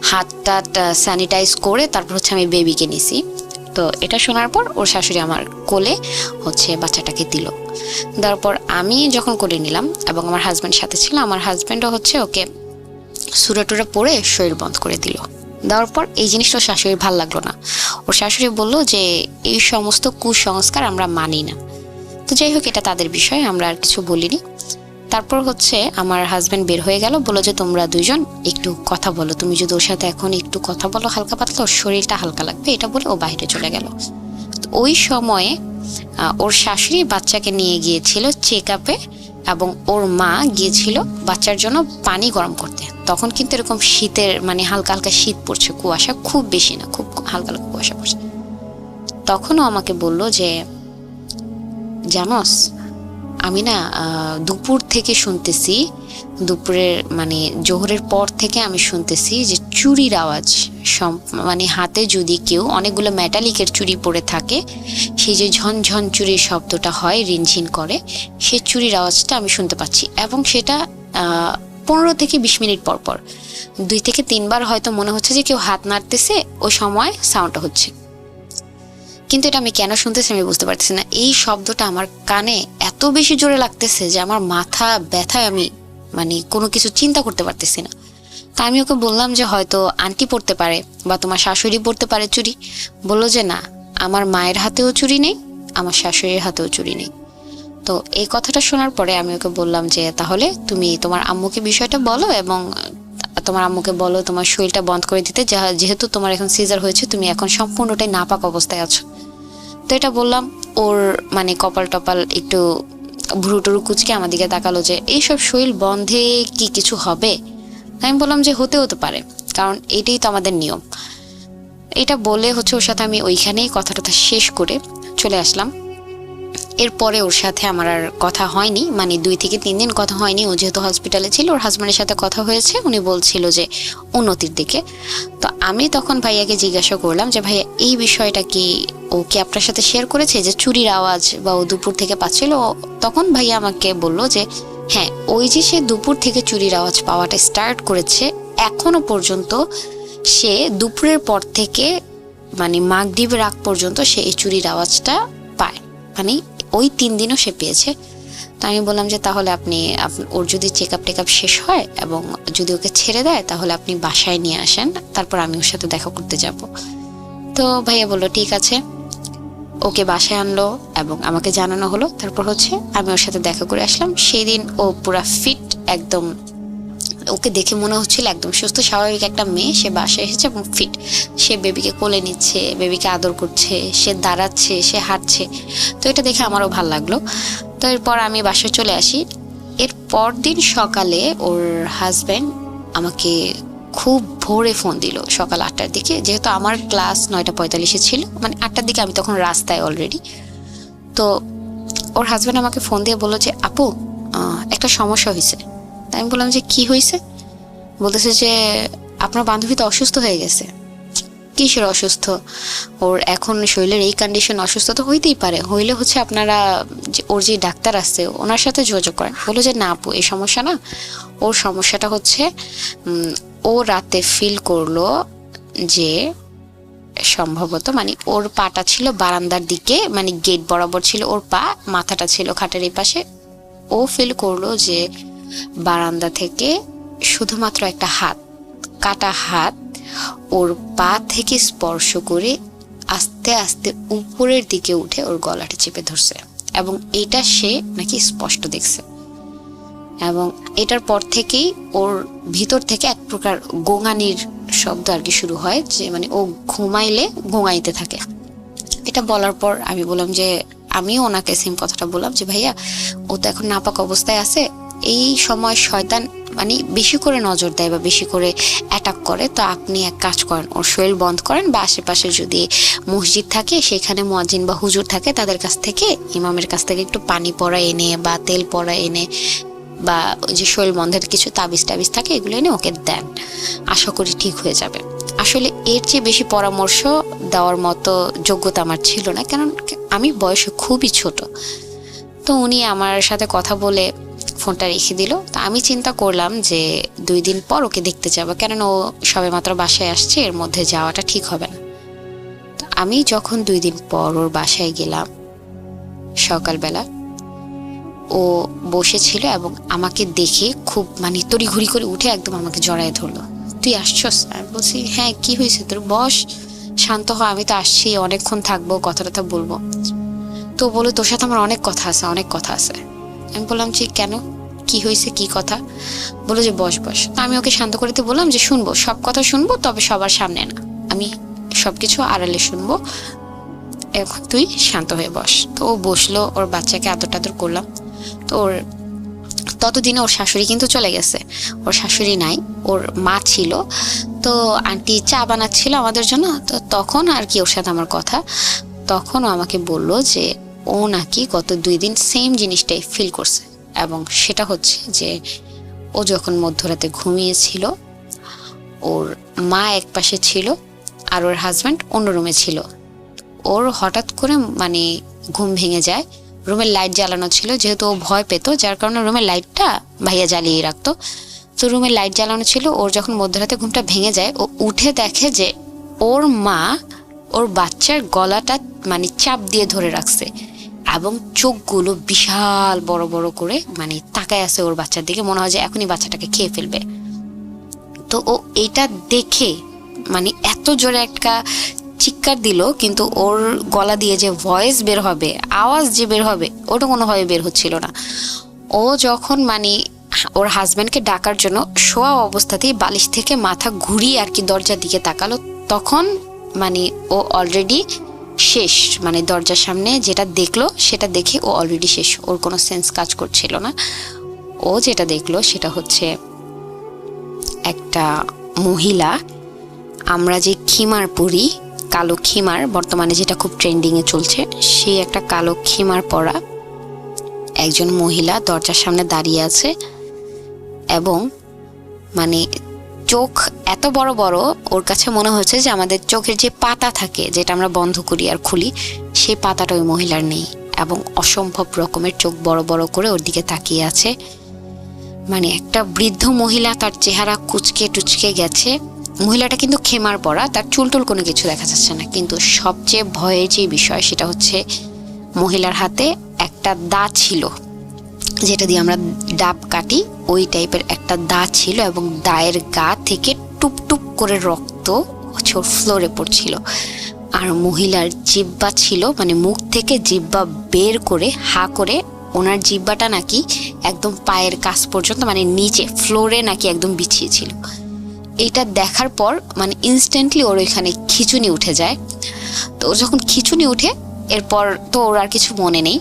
হাত টাত স্যানিটাইজ করে তারপর হচ্ছে আমি বেবিকে নিছি। তো এটা শোনার পর ওর শাশুড়ি আমার কোলে হচ্ছে বাচ্চাটাকে দিল। তারপর আমি যখন কোলে নিলাম এবং আমার হাজব্যান্ড সাথে ছিল, আমার হাজব্যান্ডও হচ্ছে ওকে সুরা টুরা পরে শরীর বন্ধ করে দিল। দেওয়ার পর এই জিনিসটা ওর শাশুড়ির ভালো লাগলো না। ওর শাশুড়ি বলল যে এই সমস্ত কুসংস্কার আমরা মানি না। তো যাই হোক, এটা তাদের বিষয়, আমরা আর কিছু বলিনি। তারপর হচ্ছে আমার হাজব্যান্ড বের হয়ে গেল, বললো যে তোমরা দুইজন একটু কথা বলো, তুমি যদি ওর সাথে এখন একটু কথা বলো হালকা পাতলা, ওর শরীরটা হালকা লাগবে, এটা বলে ও বাইরে চলে গেল। তো ওই সময়ে ওর শাশুড়ি বাচ্চাকে নিয়ে গিয়েছিল চেক আপে এবং ওর মা গিয়েছিল বাচ্চার জন্য পানি গরম করতে। তখন কিন্তু এরকম শীতের মানে হালকা হালকা শীত পড়ছে, কুয়াশা খুব বেশি না, খুব হালকা হালকা কুয়াশা পড়ছে। তখনও আমাকে বলল যে জানোস, আমি না দুপুর থেকে শুনতেছি, দুপুরের মানে জোহরের পর থেকে আমি শুনতেছি যে চুরির আওয়াজ, মানে হাতে যদি কেউ অনেকগুলো মেটালিকের চুরি পরে থাকে, সেই যে ঝনঝন চুরির শব্দটা হয় রিনঝিন করে, সেই চুরির আওয়াজটা আমি শুনতে পাচ্ছি এবং সেটা 15 থেকে 20 মিনিট পর পর 2 থেকে 3 বার হয়তো মনে হচ্ছে যে কেউ হাত নাড়তেছে, ওই সময় সাউন্ডটা হচ্ছে। কিন্তু এটা আমি কেন শুনতেছি আমি বুঝতে পারতেছি না। এই শব্দটা আমার কানে এত বেশি জোরে লাগতেছে যে আমার মাথা ব্যথায় আমি মানে কোনো কিছু চিন্তা করতে পারতেছি না। তা আমি ওকে বললাম যে হয়তো আন্টি পড়তে পারে বা তোমার শাশুড়ি পড়তে পারে চুরি। বললো যে না, আমার মায়ের হাতেও চুরি নেই, আমার শাশুড়ির হাতেও চুরি নেই। তো এই কথাটা শোনার পরে আমি ওকে বললাম যে তাহলে তুমি তোমার আম্মুকে বিষয়টা বলো এবং তোমার আম্মুকে বলো তোমার শরীরটা বন্ধ করে দিতে, যেহেতু তোমার এখন সিজার হয়েছে, তুমি এখন সম্পূর্ণটাই নাপাক অবস্থায় আছো। তো এটা বললাম, ওর মানে কপাল টপাল একটু ভুরু টুরু কুচকে আমার দিকে তাকালো যে এইসব শরীর বন্ধে কি কিছু হবে। আমি বললাম যে হতেও তো পারে, কারণ এটাই তো আমাদের নিয়ম। এটা বলে হচ্ছে ওর সাথে আমি ওইখানেই কথাটা শেষ করে চলে আসলাম। এরপরে ওর সাথে আমার আর কথা হয়নি, মানে 2 থেকে 3 দিন কথা হয়নি। ও যেহেতু হসপিটালে ছিল, ওর হাজব্যান্ডের সাথে কথা হয়েছে, উনি বলছিল যে উন্নতির দিকে। তো আমি তখন ভাইয়াকে জিজ্ঞাসা করলাম যে ভাইয়া এই বিষয়টা কি ও কি আপনার সাথে শেয়ার করেছে যে চুরির আওয়াজ বা ও দুপুর থেকে পাচ্ছিল? তখন ভাইয়া আমাকে বলল যে হ্যাঁ, ওই যে সে দুপুর থেকে চুরির আওয়াজ পাওয়াটা স্টার্ট করেছে, এখনো পর্যন্ত সে দুপুরের পর থেকে মানে মাগরিবের আগ পর্যন্ত সে এই চুরির আওয়াজটা পায়, মানে ওই 3 দিনও সে পেয়েছে। তো আমি বললাম যে তাহলে আপনি ওর যদি চেক আপ টেক আপ শেষ হয় এবং যদি ওকে ছেড়ে দেয় তাহলে আপনি বাসায় নিয়ে আসেন, তারপর আমি ওর সাথে দেখা করতে যাব। তো ভাইয়া বললো ঠিক আছে। ওকে বাসায় আনলো এবং আমাকে জানানো হলো। তারপর হচ্ছে আমি ওর সাথে দেখা করে আসলাম। সেই দিন ও পুরা ফিট, একদম ওকে দেখে মনে হচ্ছিল একদম সুস্থ স্বাভাবিক একটা মেয়ে। সে বাসায় এসেছে এবং ফিট, সে বেবিকে কোলে নিচ্ছে, বেবিকে আদর করছে, সে দাঁড়াচ্ছে, সে হাঁটছে। তো এটা দেখে আমারও ভালো লাগলো। তো এরপর আমি বাসায় চলে আসি। এর পর দিন সকালে ওর হাজব্যান্ড আমাকে খুব ভোরে ফোন দিল, সকাল 8টার দিকে। যেহেতু আমার ক্লাস 9:45 ছিল, মানে 8টার দিকে আমি তখন রাস্তায় অলরেডি। তো ওর হাজব্যান্ড আমাকে ফোন দিয়ে বললো যে আপু একটা সমস্যা হয়েছে। তাই আমি বললাম যে কি হয়েছে? বলতেছে যে আপনার বান্ধবী তো অসুস্থ হয়ে গেছে। কিসের অসুস্থ? ওর এখন শরীরের এই কন্ডিশন, অসুস্থ তো হইতেই পারে, হইলে হচ্ছে আপনারা ওর যে ডাক্তার আছে ওনার সাথে যোগাযোগ করেন। বললো যে না আপু, এই সমস্যা না, ওর সমস্যাটা হচ্ছে ও রাতে ফিল করলো যে সম্ভবত, মানে ওর পাটা ছিল বারান্দার দিকে, মানে গেট বরাবর ছিল ওর পা, মাথাটা ছিল খাটের এই পাশে। ও ফিল করলো যে বারান্দা থেকে শুধুমাত্র একটা হাত, কাটা হাত ওর পা থেকে স্পর্শ করে আস্তে আস্তে উপরের দিকে উঠে ওর গলাটা চেপে ধরছে, এবং এটা সে নাকি স্পষ্ট দেখছে। এবং এটার পর থেকেই ওর ভিতর থেকে এক প্রকার গোঙানির শব্দ আর কি শুরু হয়, যে মানে ও ঘুমাইলে গোঙাইতে থাকে। এটা বলার পর আমি বললাম যে, আমিও ওনাকে সেম কথাটা বললাম যে ভাইয়া, ও তো এখন নাপাক অবস্থায় আছে, এই সময় শয়তান মানে বেশি করে নজর দেয় বা বেশি করে অ্যাটাক করে, তো আপনি এক কাজ করেন, ওর শরীর বন্ধ করেন, বা আশেপাশে যদি মসজিদ থাকে সেখানে মুয়াজ্জিন বা হুজুর থাকে তাদের কাছ থেকে, ইমামের কাছ থেকে একটু পানি পড়া এনে বা তেল পড়া এনে বা যে শরীর বন্ধের কিছু তাবিজ টাবিজ থাকে এগুলো এনে ওকে দেন, আশা করি ঠিক হয়ে যাবে। আসলে এর চেয়ে বেশি পরামর্শ দেওয়ার মতো যোগ্যতা আমার ছিল না, কারণ আমি বয়সে খুবই ছোট। তো উনি আমার সাথে কথা বলে ফোনটা রেখে দিল। তো আমি চিন্তা করলাম যে 2 দিন পর ওকে দেখতে যাবো, কেননা ও সবে মাত্র বাসায় আসছে, এর মধ্যে যাওয়াটা ঠিক হবে না। তো আমি যখন 2 দিন পর ওর বাসায় গেলাম সকালবেলা, ও বসেছিল এবং আমাকে দেখে খুব মানে তড়িঘড়ি করে উঠে একদম আমাকে জড়ায় ধরলো। তুই আসছস? আমি বলছি হ্যাঁ, কি হয়েছে তোর? বস, শান্ত হ, আমি তো আসছি, অনেকক্ষণ থাকবো, কথা টথা বলবো। তো বলে তোর সাথে আমার অনেক কথা আছে, অনেক কথা আছে। আমি বললাম যে কেন, কি হয়েছে, কি কথা? বলো যে বস বস। তো আমি ওকে শান্ত করতে বললাম যে শুনবো, সব কথা শুনবো, তবে সবার সামনে না, আমি সবকিছু আড়ালে শুনবো, এখন তুই শান্ত হয়ে বস। তো ও বসলো, ওর বাচ্চাকে আদর টাদর করলাম। তো ওর ততদিনে ওর শাশুড়ি কিন্তু চলে গেছে, ওর শাশুড়ি নাই, ওর মা ছিল। তো আন্টি চা বানাচ্ছিল আমাদের জন্য। তো তখন আর কি ওর সাথে আমার কথা, তখন ও আমাকে বলল যে ও নাকি গত 2 দিন সেম জিনিসটাই ফিল করছে, এবং সেটা হচ্ছে যে ও যখন মধ্যরাতে ঘুমিয়েছিল, ওর মা এক পাশে ছিল আর ওর হাজব্যান্ড অন্য রুমে ছিল। ওর হঠাৎ করে মানে ঘুম ভেঙে যায়, রুমের লাইট জ্বালানো ছিল, যেহেতু ও ভয় পেত যার কারণে রুমের লাইটটা ভাইয়া জ্বালিয়ে রাখতো। তো রুমের লাইট জ্বালানো ছিল, ওর যখন মধ্যরাতে ঘুমটা ভেঙে যায়, ও উঠে দেখে যে ওর মা ওর বাচ্চার গলাটা মানে চাপ দিয়ে ধরে রাখছে, এবং চোখগুলো বিশাল বড় বড় করে মানে তাকায় আছে ওর বাচ্চার দিকে, মনে হয় যে এখনই বাচ্চাটাকে খেয়ে ফেলবে। তো ও এটা দেখে মানে এত জোরে একটা চিৎকার দিল, কিন্তু ওর গলা দিয়ে যে ভয়েস বের হবে, আওয়াজ যে বের হবে, ওটা কোনোভাবে বের হচ্ছিল না। ও যখন মানে ওর হাজব্যান্ডকে ডাকার জন্য শোয়া অবস্থাতেই বালিশ থেকে মাথা ঘুরিয়ে আর কি দরজার দিকে তাকালো, তখন মানে ও অলরেডি শেষ, মানে দরজার সামনে যেটা দেখলো সেটা দেখে ও অলরেডি শেষ, ওর কোনো সেন্স কাজ করছিল না। ও যেটা দেখলো সেটা হচ্ছে একটা মহিলা, আমরা যে খিমার পরি, কালো খিমার বর্তমানে যেটা খুব ট্রেন্ডিংয়ে চলছে, সেই একটা কালো খিমার পরা একজন মহিলা দরজার সামনে দাঁড়িয়ে আছে, এবং মানে চোখ এত বড় বড়, ওর কাছে মনে হচ্ছে যে আমাদের চোখের যে পাতা থাকে যেটা আমরা বন্ধ করি আর খুলি, সেই পাতাটা ওই মহিলার নেই, এবং অসম্ভব রকমের চোখ বড় বড় করে ওর দিকে তাকিয়ে আছে। মানে একটা বৃদ্ধ মহিলা, তার চেহারা কুচকে টুচকে গেছে, মহিলাটা কিন্তু খেমার পরা, তার চুলটুল কোনো কিছু দেখা যাচ্ছে না। কিন্তু সবচেয়ে ভয়ের যে বিষয় সেটা হচ্ছে মহিলার হাতে একটা দা ছিল, যেটা দিয়ে আমরা ডাব কাটি, ওই টাইপের একটা দা ছিল, এবং দায়ের গা থেকে টুপটুপ করে রক্ত হচ্ছে ওর ফ্লোরে পড়ছিল। আর মহিলার জিব্বা ছিল, মানে মুখ থেকে জিব্বা বের করে হা করে, ওনার জিব্বাটা নাকি একদম পায়ের কাছ পর্যন্ত মানে নিচে ফ্লোরে নাকি একদম বিছিয়েছিল। এইটা দেখার পর মানে ইনস্ট্যান্টলি ওর ওইখানে খিঁচুনি উঠে যায়। তো ও যখন খিঁচুনি উঠে, এরপর তো ওর আর কিছু মনে নেই।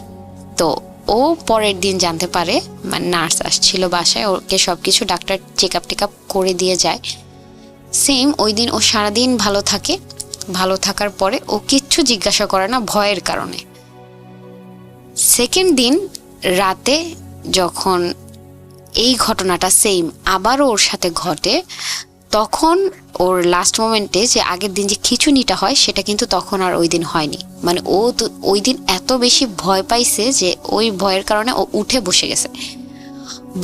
তো ও পরের দিন জানতে পারে, মানে নার্স আসছিল বাসায়, ওকে সব কিছু ডাক্তার চেক আপ করে দিয়ে যায়। সেম ওই দিন ও সারাদিন ভালো থাকে, ভালো থাকার পরে ও কিচ্ছু জিজ্ঞাসা করে না ভয়ের কারণে। সেকেন্ড দিন রাতে যখন এই ঘটনাটা সেম আবারও ওর সাথে ঘটে, তখন ওর লাস্ট মোমেন্টে যে আগের দিন যে খিঁচুনিটা হয় সেটা কিন্তু তখন আর ওই দিন হয়নি। মানে ও তো ওই দিন এত বেশি ভয় পাইছে যে ওই ভয়ের কারণে ও উঠে বসে গেছে,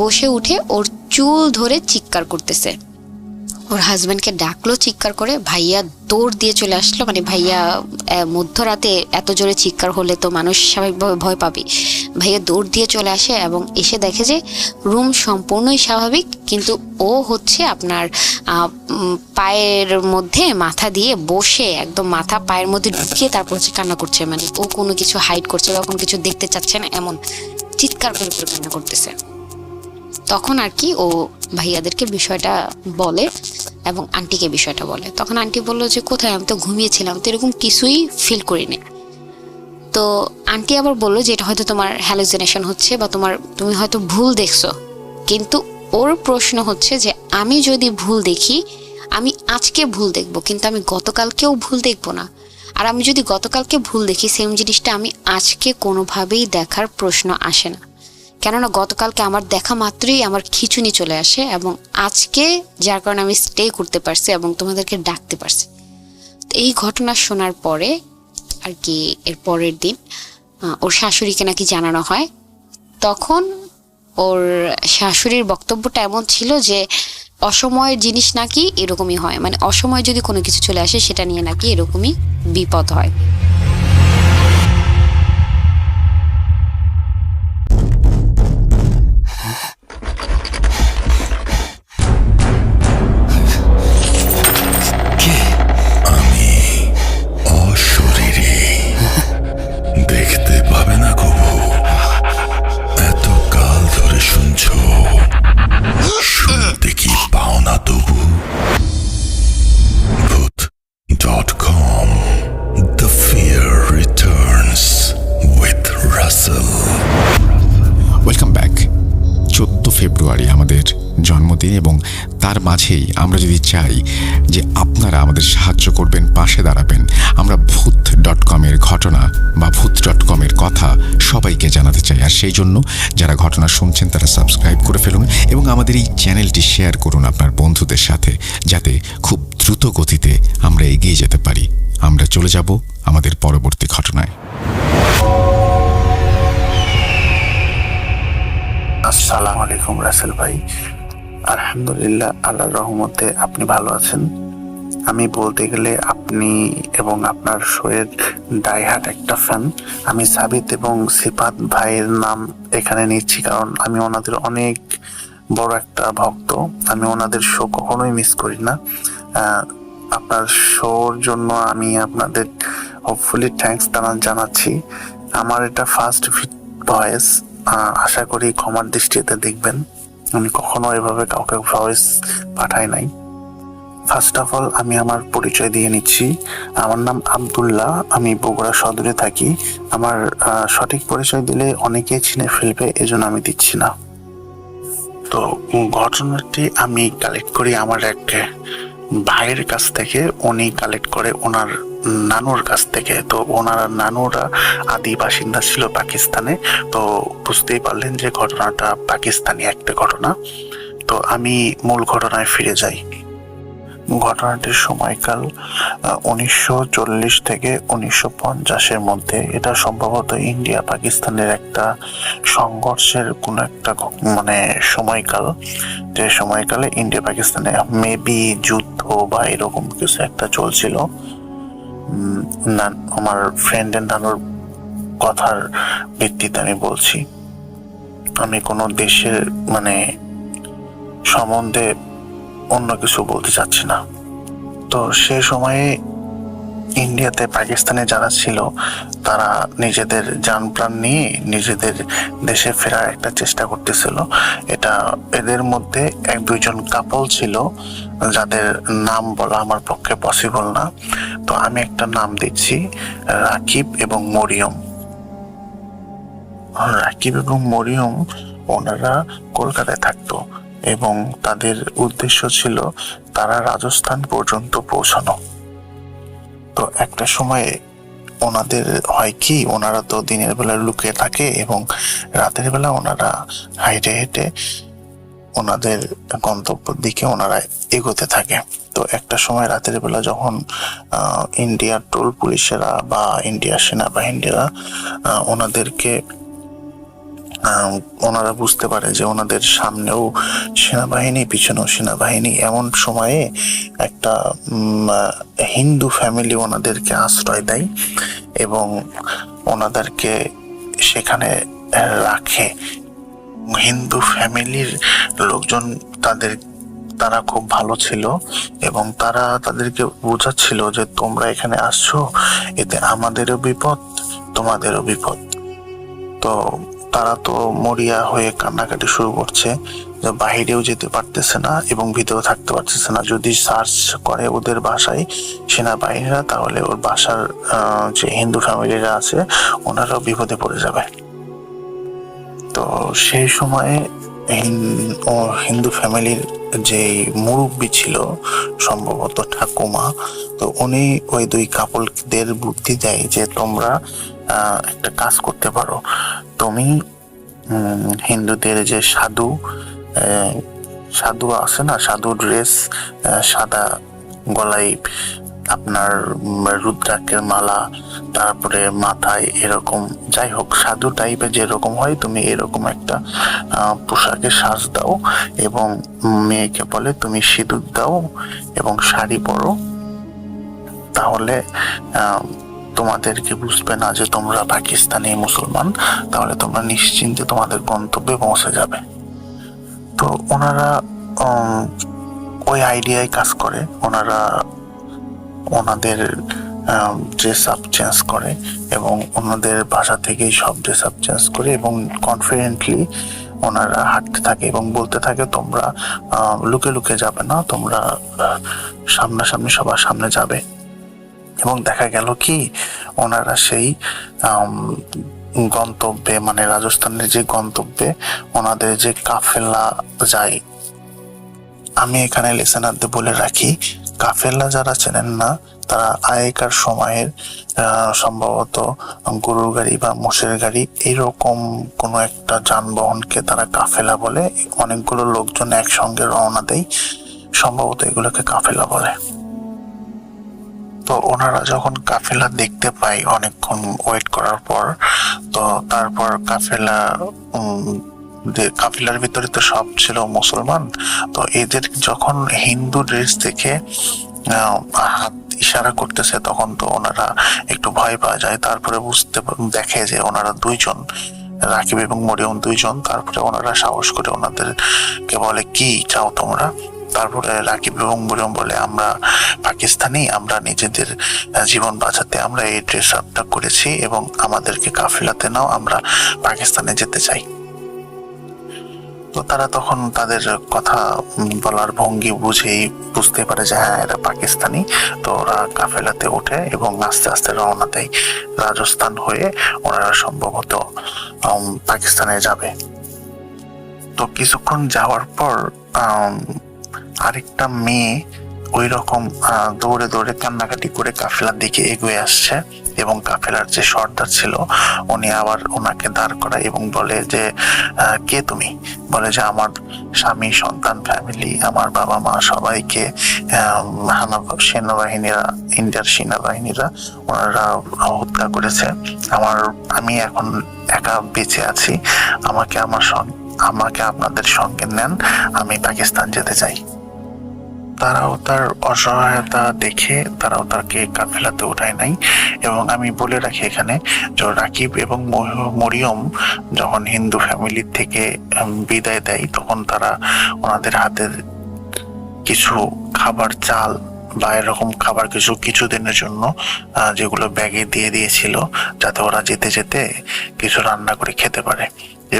বসে উঠে ওর চুল ধরে চিৎকার করতেছে, ওর হাজব্যান্ডকে ডাকলো চিৎকার করে, ভাইয়া দৌড় দিয়ে চলে আসলো। মানে ভাইয়া মধ্যরাতে এত জোরে চিৎকার হলে তো মানুষ স্বাভাবিকভাবে ভয় পাবে। ভাইয়া দৌড় দিয়ে চলে আসে এবং এসে দেখে যে রুম সম্পূর্ণই স্বাভাবিক, কিন্তু ও হচ্ছে আপনার পায়ের মধ্যে মাথা দিয়ে বসে একদম মাথা পায়ের মধ্যে ঢুকিয়ে তারপর হচ্ছে কান্না করছে। মানে ও কোনো কিছু হাইড করছে বা কোনো কিছু দেখতে চাচ্ছে না, এমন চিৎকার করে করে কান্না করতেছে। তখন আর কি ও ভাইয়াদেরকে বিষয়টা বলে এবং আন্টিকে বিষয়টা বলে। তখন আন্টি বললো যে কোথায়, আমি তো ঘুমিয়েছিলাম, তো এরকম কিছুই ফিল করিনি। তো আন্টি আবার বললো যে এটা হয়তো তোমার হ্যালুসিনেশন হচ্ছে বা তুমি হয়তো ভুল দেখছো। কিন্তু ওর প্রশ্ন হচ্ছে যে আমি যদি ভুল দেখি, আমি আজকে ভুল দেখবো, কিন্তু আমি গতকালকেও ভুল দেখবো না। আর আমি যদি গতকালকে ভুল দেখি, সেম জিনিসটা আমি আজকে কোনোভাবেই দেখার প্রশ্ন আসে না। কেননা গতকালকে আমার দেখা মাত্রই আমার খিঁচুনি চলে আসে, এবং আজকে যার কারণে আমি স্টে করতে পারছি এবং তোমাদেরকে ডাকতে পারছি। এই ঘটনা শোনার পরে আর কি এর পরের দিন ওর শাশুড়িকে নাকি জানানো হয়। তখন ওর শাশুড়ির বক্তব্যটা এমন ছিল যে অসময়ের জিনিস নাকি এরকমই হয়, মানে অসময়ে যদি কোনো কিছু চলে আসে সেটা নিয়ে নাকি এরকমই বিপদ হয়। অশরীরী দেখতে পাবে না কবু, এত কাল ধরে শুনছো, শুনতে কি পাও না তবু। Voot.com The Fear Returns with Russell. Welcome back. 14 ফেব্রুয়ারি আমাদের জন্মদিন, এবং তার মাঝেই আমরা যদি চাই যে আপনারা আমাদের সাহায্য করবেন, পাশে দাঁড়াবেন, আমরা ভূত.com-এর ঘটনা বা ভূত.com-এর কথা সবাইকে জানাতে চাই। আর সেই জন্য যারা ঘটনা শুনছেন তারা সাবস্ক্রাইব করে ফেলুন এবং আমাদের এই চ্যানেলটি শেয়ার করুন আপনার বন্ধুদের সাথে, যাতে খুব দ্রুত গতিতে আমরা এগিয়ে যেতে পারি। আমরা চলে যাব আমাদের পরবর্তী ঘটনায়। আসসালামু আলাইকুম রাসেল ভাই। আলহামদুলিল্লাহ, আল্লাহর রহমতে আপনি ভালো আছেন। আমি বলতে গেলে আপনি এবং আপনার শোয়ের ডাইহার্ট একটা ফ্যান। আমি সাবিত এবং সিফাত ভাইয়ের নাম এখানে নিচ্ছি, কারণ আমি ওনাদের অনেক বড় একটা ভক্ত। আমি ওনাদের শো কখনোই মিস করি না। আপনার শোর জন্য আমি আপনাদের হোপফুলি থ্যাঙ্কস জানাচ্ছি। আমার এটা ফার্স্ট ভয়েস, আশা করি ক্ষমার দৃষ্টিতে দেখবেন। আমি কখনো এভাবে কাউকে ভয়েস পাঠাই নাই। ফার্স্ট অফ অল আমি আমার পরিচয় দিয়ে নিচ্ছি। আমার নাম আব্দুল্লাহ, আমি বগুড়া সদরে থাকি। আমার সঠিক পরিচয় দিলে অনেকেই চিনে ফেলবে, এজন্য আমি দিচ্ছি না। তো ঘটনাটি আমি কালেক্ট করি আমার এক ভাইয়ের কাছ থেকে। উনি কালেক্ট করে ওনার নানুর কাছ থেকে। তো ওনার নানুরা আদি বাসিন্দা ছিল পাকিস্তানে। তো বুঝতেই পারলেন যে ঘটনাটা পাকিস্তানি একটা ঘটনা। তো আমি মূল ঘটনায় ফিরে যাই। ঘটনাটির সময়কাল 1940 থেকে 1950-এর মধ্যে। এটা সম্ভবত ইন্ডিয়া পাকিস্তানের একটা সংঘর্ষের কোন একটা সময়কাল, যে সময়কালে ইন্ডিয়া পাকিস্তানে মেবি যুদ্ধ বা এরকম কিছু একটা চলছিল। আমার ফ্রেন্ডের নানুর কথার ভিত্তিতে আমি বলছি। আমি কোনো দেশের সম্বন্ধে অন্য কিছু বলতে চাচ্ছি না। তো সে সময়ে ইন্ডিয়াতে পাকিস্তানে যারা ছিল তারা নিজেদের জান প্রাণ নিয়ে নিজেদের দেশে ফেরার একটা চেষ্টা করতেছিল। এটা এদের মধ্যে 1-2 জন কাপল ছিল যাদের নাম বলা আমার পক্ষে পসিবল না। তো আমি একটা নাম দিচ্ছি, রাকিব এবং মরিয়ম। রাকিব এবং মরিয়ম ওনারা কলকাতায় থাকতো এবং তাদের উদ্দেশ্য ছিল তারা রাজস্থান পর্যন্ত পৌঁছানো। তো একটা সময়ে ওনাদের হয় কি, ওনারা তো দিনের বেলা লুকিয়ে থাকে এবং রাতের বেলা ওনারা হেঁটে হেঁটে ওনাদের গন্তব্যের দিকে ওনারা এগোতে থাকে। তো একটা সময় রাতের বেলা যখন ইন্ডিয়ার টোল পুলিশেরা বা ইন্ডিয়ার সেনাবাহিনীরা ওনাদেরকে ওনারা বুঝতে পারে যে ওনাদের সামনেও সেনাবাহিনী, পিছনেও সেনাবাহিনী। এমন সময়ে একটা হিন্দু ফ্যামিলি ওনাদেরকে আশ্রয় দেয় এবং ওনাদেরকে সেখানে রাখে। হিন্দু ফ্যামিলির লোকজন তারা খুব ভালো ছিল এবং তারা তাদেরকে বোঝাচ্ছিল যে তোমরা এখানে আসছো, এতে আমাদেরও বিপদ, তোমাদেরও বিপদ। তো তারা তো মরিয়া হয়ে কান্নাকাটি শুরু করছে, যে বাহিরেও যেতে পারতেছে না এবং ভিতরেও থাকতে পারতেছে না। যদি সার্চ করে ওদের বাসায় সেনাবাহিনীরা, তাহলে ওর বাসার যে হিন্দু ফ্যামিলিরা আছে ওনারাও বিপদে পড়ে যাবে। তো সেই সময়ে হিন্দু ফ্যামিলির যে মুরব্বী ছিল, সম্ভবত ঠাকুমা, তো উনি ওই দুই কাপলদের বুদ্ধি দেয় যে তোমরা একটা কাজ করতে পারো। তুমি হিন্দুদের যে সাধু আছে না, সাধু ড্রেস, সাদা গলায় আপনার রুদ্রাক্ষের মালা, তারপরে মাথায় এরকম, যাই হোক সাধু টাইপের যেরকম হয়, তুমি এরকম একটা পোশাকে সাজ দাও এবং মেয়েকে বলে তুমি সিঁদুর দাও এবং শাড়ি পরো, তাহলে তোমাদেরকে বুঝবে না যে তোমরা পাকিস্তানি মুসলমান, তাহলে তোমরা নিশ্চিন্তে তোমাদের গন্তব্যে পৌঁছে যাবে। তো ওনারা ওই আইডিয়ায় কাজ করে। ওনারা ওনাদের ড্রেস আপ চেঞ্জ করে এবং ওনাদের বাসা থেকেই সব ড্রেস আপ চেঞ্জ করে এবং কনফিডেন্টলি ওনারা হাঁটতে থাকে এবং বলতে থাকে তোমরা লুকে লুকে যাবে না, তোমরা সামনাসামনি সবার সামনে যাবে। এবং দেখা গেল কি, ওনারা সেই গন্তব্যে, মানে রাজস্থানের যে গন্তব্যে ওনাদের যে কাফেলা যায়। আমি এখানে লিসেনারদের বলে রাখি, কাফেলা যারা চেনেন না, তারা আগেকার সময়ের সম্ভবত গরুর গাড়ি বা মোষের গাড়ি এইরকম কোনো একটা যানবাহনকে তারা কাফেলা বলে। অনেকগুলো লোকজন একসঙ্গে রওনা দেয়, সম্ভবত এগুলোকে কাফেলা বলে। তো ওনারা যখন কাফেলা দেখতে পায় অনেকক্ষণ ওয়েট করার পর, তো তারপর কাফেলার ভিতরে তো সব ছিল মুসলমান। তো এদের যখন হিন্দু ড্রেস দেখে হাত ইশারা করতেছে, তখন তো ওনারা একটু ভয় পাওয়া যায়। তারপরে দেখে যে ওনারা দুইজন, রাকিব এবং মরিয়ম দুইজন। তারপরে ওনারা সাহস করে ওনাদেরকে বলে কি চাও তোমরা। তারপরে রাকিব এবং মরিয়ম বলে আমরা পাকিস্তানি, আমরা নিজেদের জীবন বাঁচাতে আমরা এই ড্রেস আপটা করেছি এবং আমাদেরকে কাফেলাতে নাও, আমরা পাকিস্তানে যেতে চাই। তো তারা তখন তাদের কথা বলার ভঙ্গি বুঝতে পারে যে হ্যাঁ এরা পাকিস্তানি। তো ওরা কাফেলাতে ওঠে এবং আস্তে আস্তে রওনা দেয় রাজস্থান হয়ে। ওনারা সম্ভবত পাকিস্তানে যাবে। তো কিছুক্ষণ যাওয়ার পর আরেকটা মেয়ে ওই রকম দৌড়ে দৌড়ে কান্নাকাটি করে কাফেলার দিকে এগিয়ে আসছে এবং কাফেলার যে সর্দার ছিল উনি আবার ওনাকে দাঁড় করায় এবং বলে যে কে তুমি? বলে যে আমার স্বামী, সন্তান, ফ্যামিলি, আমার বাবা মা সবাইকে ইন্ডিয়ার সেনাবাহিনীরা ওনারা হত্যা করেছে। আমি এখন একা বেঁচে আছি, আমাকে আপনাদের সঙ্গে নেন, আমি পাকিস্তান যেতে চাই। তারাও তার অসহায়তা দেখে তারাও তাকে কাফেলাতে উঠায় নাই। এবং আমি বলে রাখি এখানে যে রাকিব এবং মরিয়ম যখন হিন্দু ফ্যামিলি থেকে বিদায় দেয়, তখন তারা ওনাদের হাতের কিছু খাবার, চাল বা এরকম খাবার কিছুদিনের জন্য যেগুলো ব্যাগে দিয়ে দিয়েছিল, যাতে ওরা যেতে যেতে কিছু রান্না করে খেতে পারে।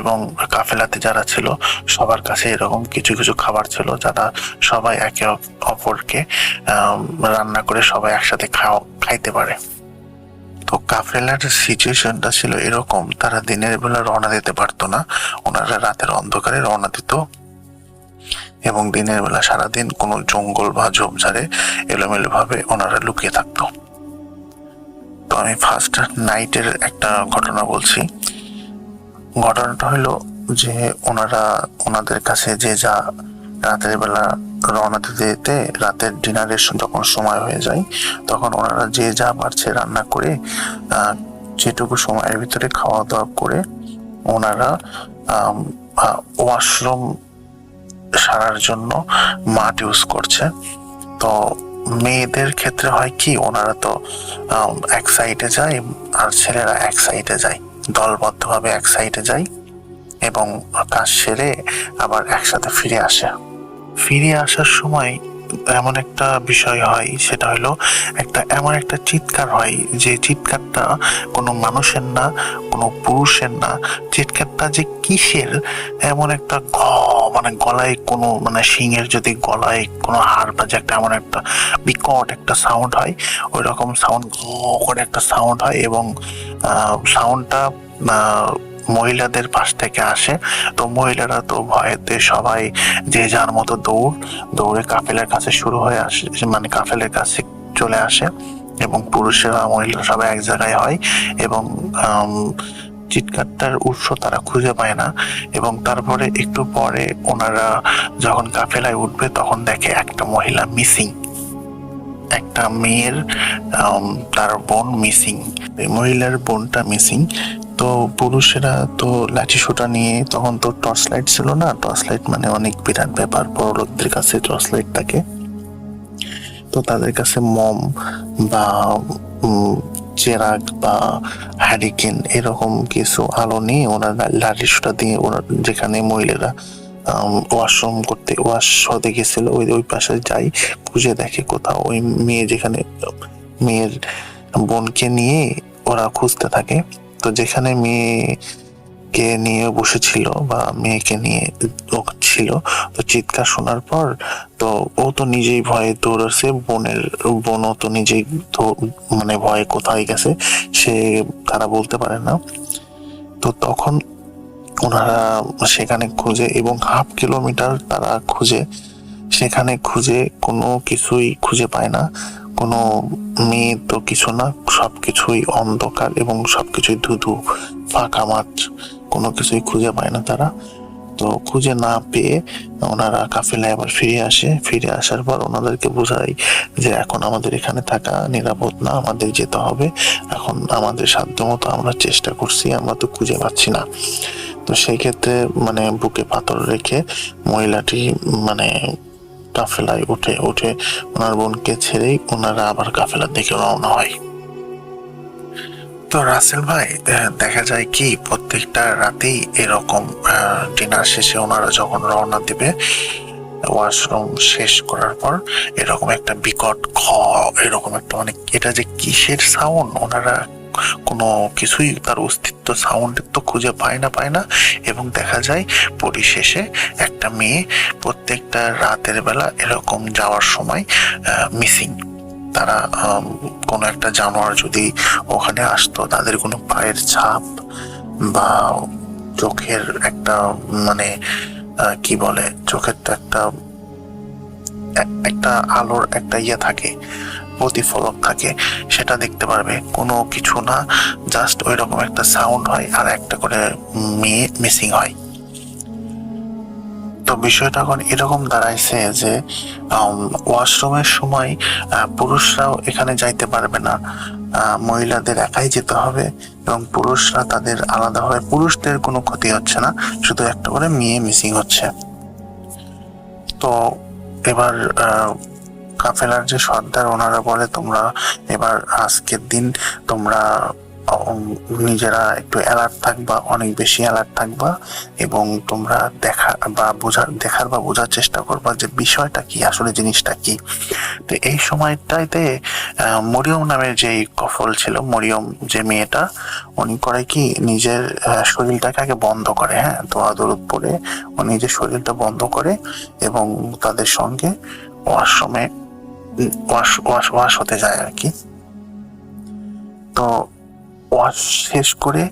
এবং কাফেলাতে যারা ছিল সবার কাছে এরকম কিছু কিছু খাবার ছিল, যারা সবাই একে অপরকে রান্না করে সবাই একসাথে খাইতে পারে। তো কাফেলার সিচুয়েশনটা ছিল এরকম, তারা দিনের বেলা রওনা দিতে পারতো না, ওনারা রাতের অন্ধকারে রওনা দিত এবং দিনের বেলা সারাদিন কোনো জঙ্গল বা ঝোপঝাড়ে এলোমেলো ভাবে ওনারা লুকিয়ে থাকতো। তো আমি ফার্স্ট নাইটের একটা ঘটনা বলছি। ঘটনাটা হলো যে ওনাদের কাছে যে যা রাতের বেলা রওনা দিতে রাতের ডিনারের যখন সময় হয়ে যায়, তখন ওনারা যে যা পারছে রান্না করে যেটুকু সময়ের ভিতরে খাওয়া দাওয়া করে ওনারা ওয়াশরুম সারার জন্য মাঠ ইউজ করছে। তো মেয়েদের ক্ষেত্রে হয় কি, ওনারা তো এক সাইডে যায় আর ছেলেরা এক সাইডে যায়, দলবদ্ধভাবে এক সাইডে যায় এবং কাজ সেরে আবার একসাথে ফিরে আসে। ফিরে আসার সময় এমন একটা বিষয় হয়, সেটা হলো এমন একটা চিৎকার হয় যে চিৎকারটা কোনো মানুষের না, কোনো পুরুষের না, চিৎকারটা যে কিসের, এমন একটা মানে গলায় কোনো মানে সিংহের যদি গলায় কোনো হাড় বাজে একটা এমন একটা বিকট একটা সাউন্ড হয়, ওই রকম সাউন্ড করে একটা সাউন্ড হয় এবং সাউন্ডটা মহিলাদের পাশ থেকে আসে। তো মহিলারা তো ভয়েতে সবাই যে যার মতো দৌড়ে কাফেলার কাছে শুরু হয়ে আসে, মানে কাফেলার কাছে চলে আসে এবং পুরুষেরা মহিলারা সবাই এক জায়গায় হয় এবং চিৎকারটার উৎস তারা খুঁজে পায় না। এবং তারপরে একটু পরে ওনারা যখন কাফেলায় উঠবে তখন দেখে একটা মহিলা মিসিং, একটা মেয়ের তার বোন মিসিং, মহিলার বোনটা মিসিং। তো পুরুষেরা তো লাঠি সোটা নিয়ে, তখন তো টর্চ লাইট ছিল না, টর্চ লাইট মানে অনেক বিরাট ব্যাপার, বড় লোকদের কাছে টর্চ লাইট থাকে। তো তাদের কাছে মম বা চেরাগ বা হ্যারিকেন এরকম কিছু আলো নিয়ে ওনারা লাঠি সোটা দিয়ে ওনার যেখানে মহিলারা ওয়াশরুম করতে ওয়াশ হতে গেছিল ওই পাশে যাই, খুঁজে দেখে কোথাও ওই মেয়ে, যেখানে মেয়ের বোনকে নিয়ে ওরা খুঁজতে থাকে। তো যেখানে মেয়েকে নিয়ে বসেছিল বা মেয়েকে নিয়ে ছিল, তো চিৎকার শোনার পর তো ও তো নিজেই ভয়ে দৌড়াচ্ছে, বোনও তো নিজেই মানে ভয়ে কোথায় গেছে সে তারা বলতে পারে না। তো তখন ওনারা সেখানে খুঁজে এবং 1/2 কিলোমিটার তারা খুঁজে, সেখানে খুঁজে কোনো কিছুই খুঁজে পায় না, কোনো মেয়ে তো কিছু না, সবকিছুই অন্ধকার এবং সবকিছুই ধুধু ফাঁকা মাঠ, কোনো কিছুই খুঁজে পায় না তারা। তো খুঁজে না পেয়ে ওনারা কাফেলায় আবার ফিরে আসে। ফিরে আসার পর ওনাদেরকে বোঝায় যে এখন আমাদের এখানে থাকা নিরাপদ না, আমাদের যেতে হবে, এখন আমাদের সাধ্যমতো আমরা চেষ্টা করছি, আমরা তো খুঁজে পাচ্ছি না। তো সেই ক্ষেত্রে মানে বুকে পাথর রেখে মহিলাটি মানে কাফেলায় উঠে ওনার বোনকে ছেড়েই ওনারা আবার কাফেলার দিকে রওনা হয়। তো রাসেল ভাই, দেখা যায় কি প্রত্যেকটা রাতেই এরকম ডিনার শেষে ওনারা যখন রওনা দিবে, ওয়াশরুম শেষ করার পর এরকম একটা বিকট এরকম একটা অনেক, এটা যে কিসের সাউন্ড ওনারা কোনো কিছুই তার অস্তিত্ব সাউন্ডের তো খুঁজে পায় না। এবং দেখা যায় পরিশেষে একটা মেয়ে প্রত্যেকটা রাতের বেলা এরকম যাওয়ার সময় মিসিং। তারা কোনো একটা জানোয়ার যদি ওখানে আসতো, তাদের কোনো পায়ের ছাপ বা চোখের একটা মানে কি বলে, চোখের তো একটা আলোর একটা থাকে, প্রতিফলক থাকে, সেটা দেখতে পারবে। কোনো কিছু না, জাস্ট ওই রকম একটা সাউন্ড হয় আর একটা করে মেয়ে মিসিং হয়। তো বিষয়টা এখন এরকম দাঁড়াইছে যে ওয়াশরুমের সময় পুরুষরাও এখানে যাইতে পারবে না, মহিলাদের একাই যেতে হবে এবং পুরুষরা তাদের আলাদাভাবে, পুরুষদের কোনো ক্ষতি হচ্ছে না, শুধু একটা করে মেয়ে মিসিং হচ্ছে। তো এবার কাফেলার যে সর্দার ওনারা বলে, তোমরা এবার আজকের দিন তোমরা নিজেরা একটু অ্যালার্ট থাকবা, অনেক বেশি অ্যালার্ট থাকবা এবং তোমরা দেখার বা বোঝার চেষ্টা করবা যে বিষয়টা কি, আসলে জিনিসটা কি। তো এই সময়টাতে মরিয়ম নামের যে কফল ছিল, মরিয়ম যে মেয়েটা, উনি করে কি নিজের শরীরটাকে আগে বন্ধ করে, দোয়া দরুদ পড়ে ও নিজের শরীরটা বন্ধ করে এবং তাদের সঙ্গে ওয়াশরুমে ওয়াশ হতে যায় আর কি। তো ওয়াশ শেষ করে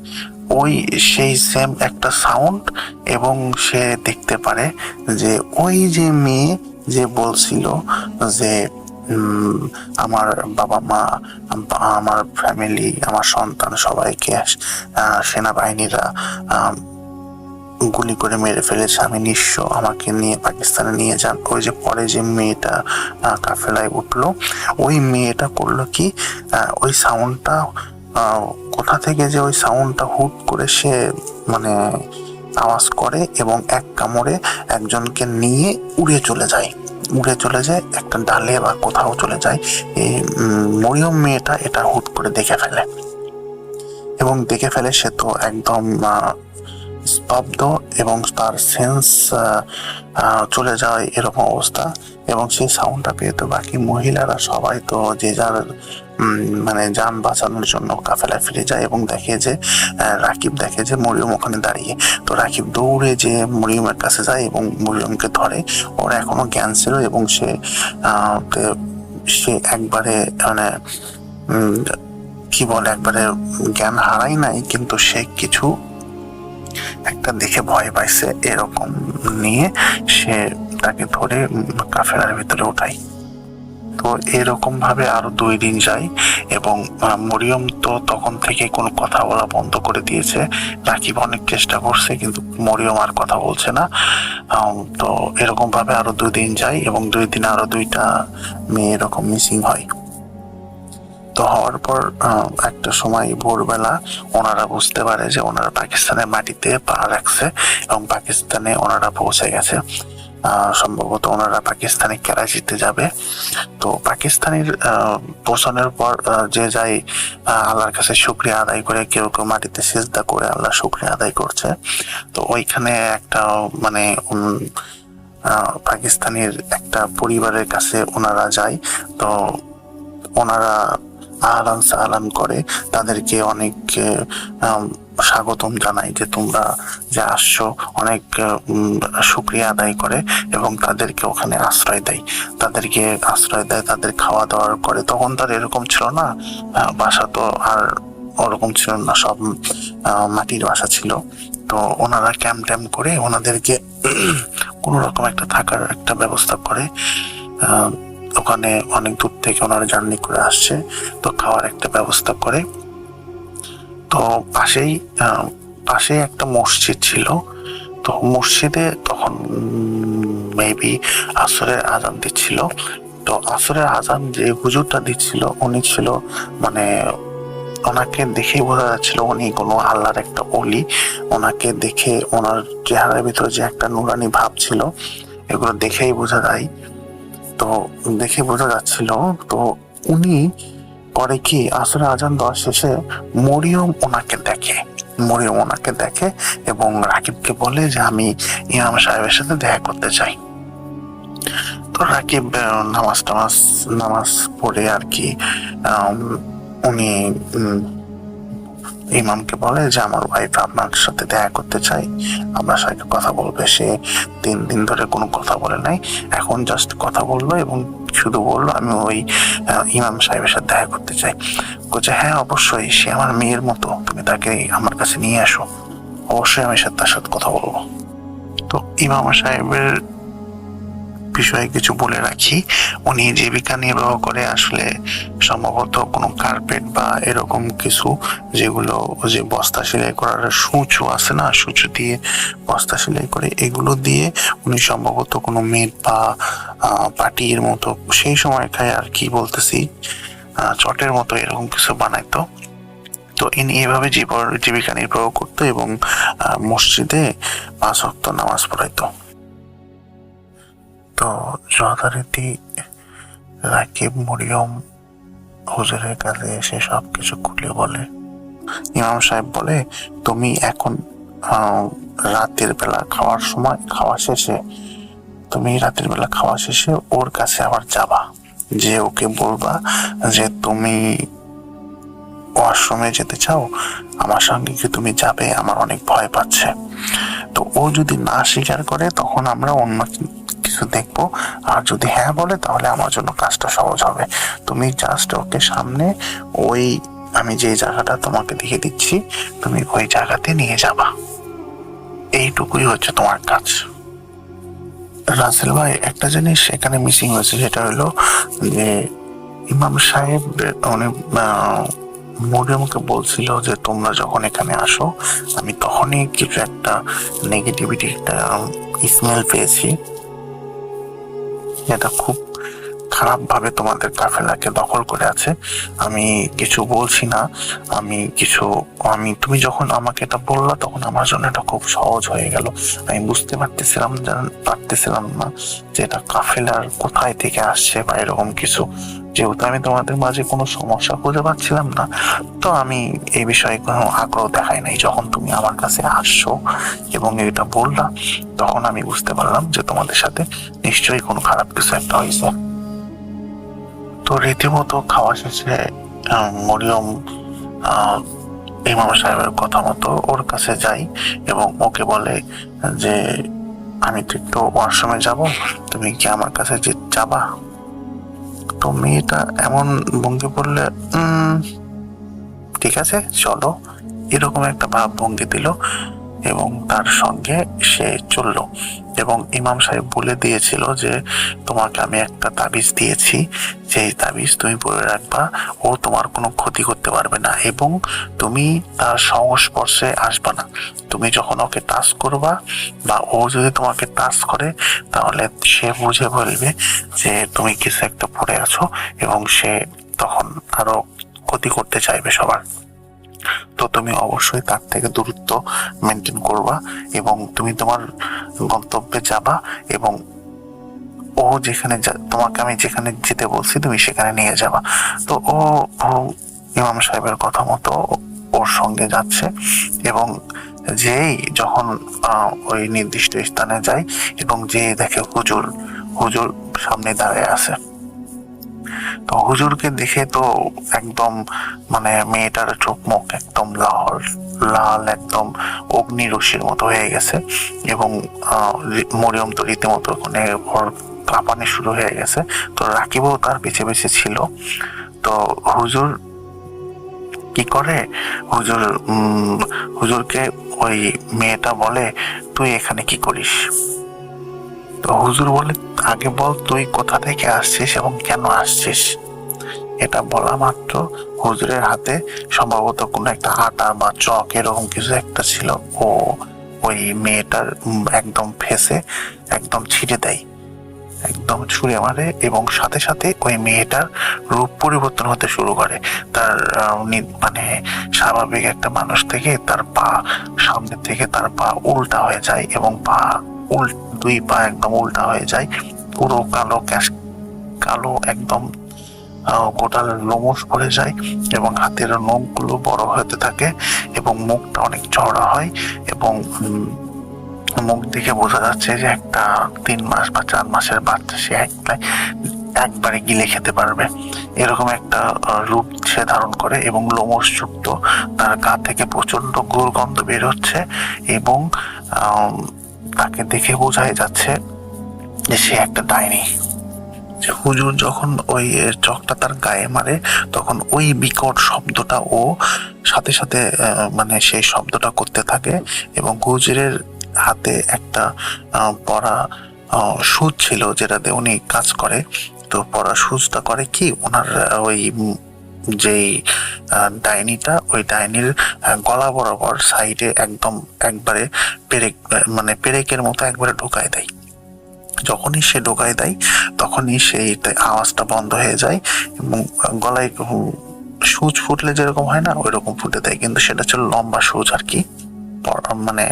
ওই সেই সেম একটা সাউন্ড এবং সে দেখতে পারে যে ওই যে মেয়ে যে বলছিল যে আমার বাবা মা, আমার ফ্যামিলি, আমার সন্তান সবাইকে সেনাবাহিনীরা গুলি করে মেরে ফেলেছে, আমি নিঃস্ব, আমাকে নিয়ে পাকিস্তানে নিয়ে যান। ওই যে পরে যে মেয়েটা কাফেলায় উঠলো, ওই মেয়েটা করলো কি, ওই সাউন্ডটা কোথা থেকে যে ওই সাউন্ডটা হুট করে সে মানে আওয়াজ করে এবং এক কামড়ে একজনকে নিয়ে উড়ে চলে যায় একটা ডালে বা কোথাও চলে যায়। এই মরিয়ম মেয়েটা এটা হুট করে দেখে ফেলে এবং দেখে ফেলে সে তো একদম স্তব্ধ এবং তার সেন্স চলে যায় এরকম অবস্থা। এবং সেই সাউন্ডটা পেয়ে তো বাকি মহিলারা সবাই তো যে যার মানে যান বাঁচানোর জন্য কাফেলায় ফিরে যায় এবং দেখে যে রাকিব দেখে যে মরিয়ম ওখানে দাঁড়িয়ে। তো রাকিব দৌড়ে যে মরিয়মের কাছে যায় এবং মরিয়মকে ধরে। ওর এখনো জ্ঞান ছিল এবং সে একবারে মানে কি বলে একবারে জ্ঞান হারাই নাই, কিন্তু সে কিছু একটা দেখে ভয় পাইছে এরকম নিয়ে সে তাকে ধরে কাফেলার ভিতরে উঠায়। তো এরকম ভাবে আরো 2 দিন যায় এবং মরিয়ম তো তখন থেকে কোনো কথা বলা বন্ধ করে দিয়েছে। রাকিব অনেক চেষ্টা করছে কিন্তু মরিয়ম আর কথা বলছে না। তো এরকম ভাবে আরো 2 দিন যায় এবং 2 দিন আরো 2টা মেয়ে এরকম মিসিং হয়। তো হওয়ার পর একটা সময় ভোরবেলা ওনারা বুঝতে পারে যে ওনারা পাকিস্তানের মাটিতে পা রাখছে এবং পাকিস্তানে ওনারা পৌঁছে গেছে। সম্ভবত ওনারা পাকিস্তানে করাচিতে যাবে। তো পাকিস্তানের পৌঁছানোর পর যে যাই আল্লাহর কাছে শুকরিয়া আদায় করে, কেউ কেউ মাটিতে সিজদা করে আল্লাহ শুকরিয়া আদায় করছে। তো ওইখানে একটা মানে পাকিস্তানের একটা পরিবারের কাছে ওনারা যায়। তো ওনারা আহলান সাহলান করে, তাদেরকে অনেক স্বাগতম জানায় যে তোমরা যে আসছো, অনেক শুকরিয়া আদায় করে এবং তাদেরকে ওখানে আশ্রয় দেয়, তাদের খাওয়া দাওয়া করে। তখন তার এরকম ছিল না, বাসা তো আর ওরকম ছিল না, সব মাটির বাসা ছিল। তো ওনারা ক্যাম্প করে ওনাদেরকে কোনো রকম একটা থাকার একটা ব্যবস্থা করে। ওখানে অনেক দূর থেকে ওনারা জার্নি করে আসছে, তো খাওয়ার একটা ব্যবস্থা করে। তো পাশেই একটা মসজিদ ছিল। তো মসজিদে তখন মেবি আসরের আজান দিচ্ছিল। তো আসরের আজান যে হুজুরটা দিচ্ছিল উনি ছিল মানে ওনাকে দেখেই বোঝা যাচ্ছিল উনি কোনো আল্লাহর একটা ওলি। ওনাকে দেখে ওনার চেহারার ভিতরে যে একটা নুরানি ভাব ছিল এগুলো দেখেই বোঝা যায়। তো দেখে বোঝা যাচ্ছিল। তো উনি পরে কি আসরের আজান দেওয়া শেষে মরিয়ম ওনাকে দেখে এবং রাকিবকে বলে যে আমি ইমাম সাহেবের সাথে দেখা করতে চাই। তো রাকিব নামাজ পড়ে আর কি উনি ইমামকে বলে যে আমার ওয়াইফ আপনার সাথে দেখা করতে চাই, আপনার সাথে কথা বলবে। সে 3 দিন ধরে কোনো কথা বলে নাই, এখন জাস্ট কথা বললো এবং শুধু বললো আমি ওই ইমাম সাহেবের সাথে দেখা করতে চাই। বলছে হ্যাঁ অবশ্যই, সে আমার মেয়ের মতো, তুমি তাকে আমার কাছে নিয়ে আসো, অবশ্যই আমি তার সাথে কথা বলবো। তো ইমাম সাহেবের বিষয়ে কিছু বলে রাখি, উনি জীবিকা নির্বাহ করে আসলে সম্ভবত কোনো কার্পেট বা এরকম কিছু, যেগুলো যে বস্তা সেলাই করার সূচও আছে না, সূচ দিয়ে বস্তা সেলাই করে, এগুলো দিয়ে উনি সম্ভবত কোনো মেট বা পাটির মতো সেই সময়কার আর কি বলতেছি চটের মতো এরকম কিছু বানাইতো। তো ইনি এভাবে জীবিকা নির্বাহ করতো এবং মসজিদে 5 ওয়াক্ত নামাজ পড়াইতো। তো যথারীতি রাকিব মরিয়ম হুজুরের কাছে এসে সবকিছু খুলে বলে। ইমাম সাহেব বলে তুমি এখন রাতের বেলা খাওয়া শেষে ওর কাছে আবার যাবা, যে ওকে বলবা যে তুমি ওয়াশরুমে যেতে চাও, আমার সঙ্গে কি তুমি যাবে, আমার অনেক ভয় পাচ্ছে। তো ও যদি না স্বীকার করে তখন আমরা অন্য কিছু দেখবো, আর যদি হ্যাঁ বলে তাহলে আমার জন্য কাজটা সহজ হবে। তুমি জাস্ট ওকে সামনে ওই আমি যে জায়গাটা তোমাকে দেখে দিচ্ছি তুমি ওই জায়গাতে নিয়ে যাবা, এইটুকুই হচ্ছে তোমার কাজ। রাসেল ভাই, একটা জিনিস এখানে মিসিং হয়েছে, সেটা হলো যে ইমাম সাহেব অনেক মরিয়মকে বলছিল যে তোমরা যখন এখানে আসো আমি তখনই কিছু একটা নেগেটিভিটি একটা স্মেল পেয়েছি, যেটা খুব খারাপভাবে তোমাদের কাফেলাকে দখল করে আছে। আমি কিছু বলছি না, তুমি যখন আমাকে এটা বললা তখন আমার জন্য এটা খুব সহজ হয়ে গেল। আমি বুঝতে পারতেছিলাম না যে এটা কাফেলার কোথায় থেকে আসছে বা এরকম কিছু। যেহেতু আমি তোমাদের মাঝে কোনো সমস্যা খুঁজে পাচ্ছিলাম না, তো আমি এই বিষয়ে কোনো আগ্রহ দেখাই নাই। যখন তুমি আমার কাছে আসছো এবং এটা বললা, তখন আমি বুঝতে পারলাম যে তোমাদের সাথে নিশ্চয়ই কোনো খারাপ কিছু একটা হয়েছে। তো রীতিমতো খাওয়া শেষে মরিয়ম ইমাম সাহেবের কথা মতো ওর কাছে যাই এবং ওকে বলে যে আমি তো একটু ওয়াশরুমে যাব, তুমি কি আমার কাছে যাবা? তো মেয়েটা এমন ভঙ্গি বললে ঠিক আছে চলো, এরকম একটা ভাব ভঙ্গি দিল এবং তার সঙ্গে সে চলল। এবং ইমাম সাহেব বলে দিয়েছিল যে তোমাকে আমি একটা তাবিজ দিয়েছি, যেই তাবিজ তুমি পরে রাখবা, ও তোমার কোনো ক্ষতি করতে পারবে না এবং তুমি তার সংস্পর্শে আসবা না। তুমি যখন ওকে টাচ করবা বা ও যদি তোমাকে টাচ করে, তাহলে সে বুঝে বলবে যে তুমি কিছু একটা পড়ে আছো এবং সে তখন আরো ক্ষতি করতে চাইবে সবার। তো তুমি অবশ্যই তার থেকে দূরত্ব মেনটেন করবা এবং তুমি তোমার গন্তব্যে যাবা এবং ও যেখানে তোমাকে আমি যেখানে যেতে বলছি তুমি সেখানে নিয়ে যাবা। তো ও ইমাম সাহেবের কথা মতো ওর সঙ্গে যাচ্ছে এবং যখন ওই নির্দিষ্ট স্থানে যায় এবং দেখে হুজুর সামনে দাঁড়িয়ে আছে। তো হুজুরকে দেখে তো একদম মানে মেয়েটার চোখ মুখ একদম লাল একদম অগ্নি রশ্মির মতো হয়ে গেছে এবং মরিয়ম তো রীতিমতো ওখানে ওর কাঁপানি শুরু হয়ে গেছে। তো রাকিবও তার পিছে পিছে ছিল। তো হুজুর কি করে, হুজুরকে ওই মেয়েটা বলে তুই এখানে কি করিস? তো হুজুর বলে আগে বল তুই কোথা থেকে আসছিস এবং কেন আসছিস। এটা বলা মাত্র হুজুরের হাতে সম্ভবত কোনো একটা আটা বা চক এরকম কিছু একটা ছিল, ও ওই মেয়েটার একদম ফেসে একদম ছিঁড়ে দেয়, একদম ছুঁড়ে মারে এবং সাথে সাথে ওই মেয়েটার রূপ পরিবর্তন হতে শুরু করে। তার মানে স্বাভাবিক একটা মানুষ থেকে তার পা সামনে থেকে তার পা উল্টা হয়ে যায় এবং দুই পা একদম উল্টা হয়ে যায়, পুরো কালো একদম গোটা লোমশ পড়ে যায় এবং হাতের নখগুলো বড় হতে থাকে এবং মুখটা অনেক চওড়া হয় এবং মুখ দেখে বোঝা যাচ্ছে যে একটা 3 মাস বা 4 মাসের বাচ্চা সে একবারে গিলে খেতে পারবে, এরকম একটা রূপ সে ধারণ করে এবং লোমশ যুক্ত। তার গা থেকে প্রচন্ড দুর্গন্ধ বের হচ্ছে এবং তাকে দেখে বোঝাই যাচ্ছে যে সে একটা ডাইনি। হুজুর যখন ওই চকটা তার গায়ে মারে তখন ওই বিকট শব্দটা ও সাথে সাথে মানে সেই শব্দটা করতে থাকে এবং হুজুরের হাতে একটা পরা সুচ ছিল যেটাতে উনি কাজ করে। তো পরা সুচটা করে কি, ওনার ওই যেই ডাইনিটা, ওই ডাইনির গলা বরাবর সাইডে একদম একবারে পেরেকের মতো একবারে ঢুকায় দেয়। যখনই সে ঢোকায় দেয় তখনই সেই আওয়াজটা বন্ধ হয়ে যায় এবং গলায় সুচ ফুটলে যেরকম হয় না ওই রকম ফুটে দেয়, কিন্তু সেটা ছিল লম্বা সুচ আর কি, মানে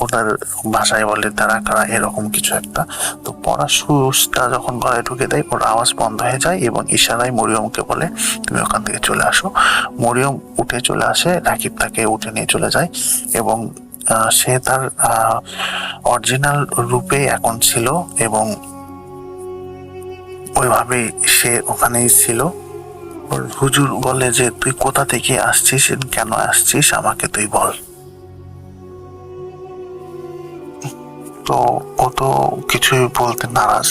ওনার ভাষায় বলে তারা কারা এরকম কিছু একটা। তো পড়া সুচটা যখন গলায় ঢুকে দেয় ওর আওয়াজ বন্ধ হয়ে যায় এবং ইশারায় মরিয়মকে বলে তুমি ওখান থেকে চলে আসো। মরিয়ম উঠে চলে আসে, রাকিব তাকে উঠে নিয়ে চলে যায় এবং সে তার অরিজিনাল রূপে এখন ছিল এবং ওইভাবে সে ওখানেই ছিল। হুজুর বলে যে তুই কোথা থেকে আসছিস, কেন আসছিস, আমাকে তুই বল। তো ও তো কিছুই বলতে নারাজ।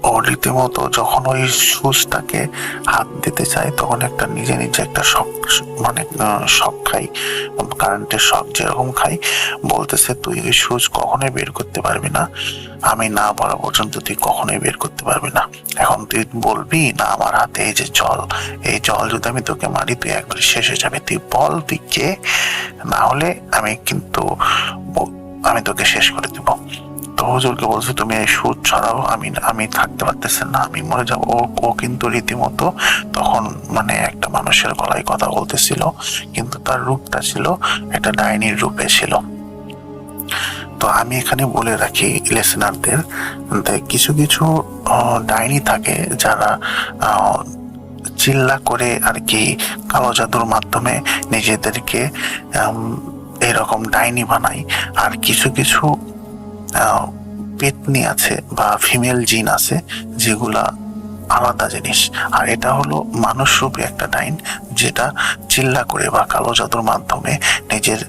ও রীতিমতো যখন ওই সুচটাকে হাত দিতে চায় তখন একটা নিজে একটা শক খাই, কারেন্টের শক যেরকম খাই। বলতেছে তুই ওই সুচ কখনোই বের করতে পারবি না, আমি না বলা পর্যন্ত তুই কখনোই বের করতে পারবি না। এখন তুই বলবি না আমার হাতে এই জল যদি আমি তোকে মারি তুই একবার শেষ হয়ে যাবে, তুই বল তুই কে, না হলে আমি তোকে শেষ করে দিব। তো হুজুরকে বলছে তুমি এই সুদ ছড়াও, আমি থাকতে পারতেছি না, আমি মরে যাবো। ও কিন্তু রীতিমতো তখন মানে একটা মানুষের গলায় কথা বলতেছিল, কিন্তু তার রূপটা ছিল একটা ডাইনির রূপে ছিল। তো আমি এখানে বলে রাখি লিসেনারদের, কিছু কিছু ডাইনি থাকে যারা চিল্লা করে আর কি কালো জাদুর মাধ্যমে নিজেদেরকে এরকম ডাইনি বানায়। আর কিছু কিছু পেতনি আছে বা ফিমেল জিন আছে যেগুলা আলাদা জিনিস। আর এটা হলো মানুষরূপী একটা ডাইন, যেটা চিল্লা করে বা কালো জাদুর মাধ্যমে নিজের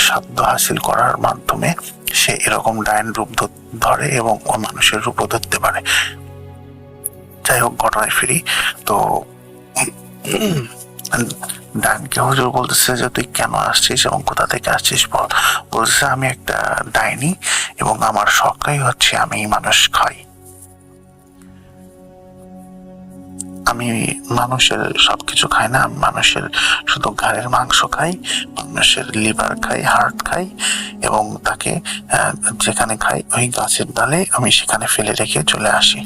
সাধ্য হাসিল করার মাধ্যমে সে এরকম ডাইন রূপ ধরে এবং মানুষের রূপও ধরতে পারে। যাই হোক, ঘটনায় ফিরি। তো ডাইনকে হুজুর বলতেছে যে তুই কেন আসছিস এবং কোথা থেকে আসছিস বল। বলতেছে আমি একটা ডাইনি এবং আমার শখটাই হচ্ছে আমি মানুষ খাই, আমি মানুষের সবকিছু খাই না, আমি মানুষের শুধু ঘাড়ের মাংস খাই, মানুষের লিভার খাই, হার্ট খাই, এবং তাকে যেখানে খাই ওই গাছের ডালে আমি সেখানে ফেলে রেখে চলে আসি।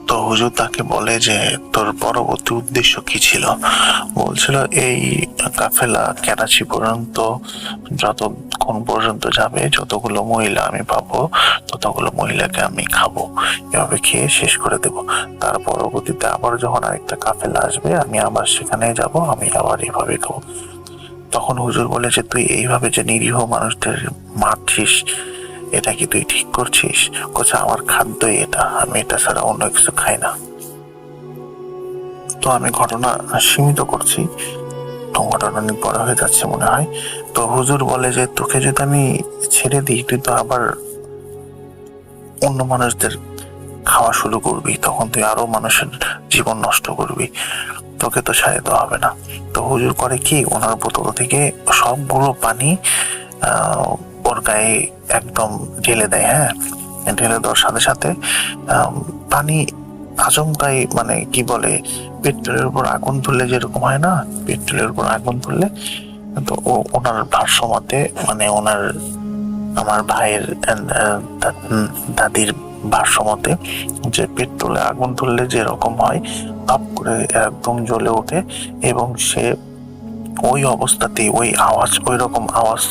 তো হুজুর তাকে বলে যে তোর পরবর্তী উদ্দেশ্য কি ছিল। বলছিল এই কাফেলা করাচি পর্যন্ত যতক্ষণ পর্যন্ত যাবে, যতগুলো মহিলা আমি পাবো ততগুলো মহিলাকে আমি খাবো, এভাবে খেয়ে শেষ করে দেব। তার পরবর্তীতে আবার যখন আরেকটা কাফেলা আসবে আমি আবার সেখানে যাব, আমি আবার এভাবে খাবো। তখন হুজুর বলে যে তুই এইভাবে যে নিরীহ মানুষদের মারছিস, এটা কি তুই ঠিক করছিস? কোচা আমার খাদ্যই এটা, আমি এটা ছাড়া অন্য কিছু খাই না। তো আমি ঘটনা সীমিত করছি, ঘটনা অনেক বড় হয়ে যাচ্ছে মনে হয়। তো হুজুর বলে যে তোকে যদি আমি ছেড়ে দিই তুই তো আবার অন্য মানুষদের খাওয়া শুরু করবি, তখন তুই আরো মানুষের জীবন নষ্ট করবি, তোকে তো ছাড়ে দেওয়া হবে না। তো হুজুর করে কি, ওনার বোতল থেকে সবগুলো পানি ওর গায়ে একদম ঢেলে দেয়। হ্যাঁ, ঢেলে দেওয়ার সাথে সাথে পানি আচমকাই মানে কি বলে, পেট্রোলের উপর আগুন ধরলে যেরকম হয় না, পেট্রোলের উপর আগুন ধরলে, তো ওনার ভাষ্যমতে মানে আমার ভাইয়ের দাদির ভাষ্যমতে যে পেট্রোলে আগুন ধরলে যেরকম হয় আপ করে একদম জ্বলে ওঠে, এবং সে ওই অবস্থাতেই ওই রকম আওয়াজ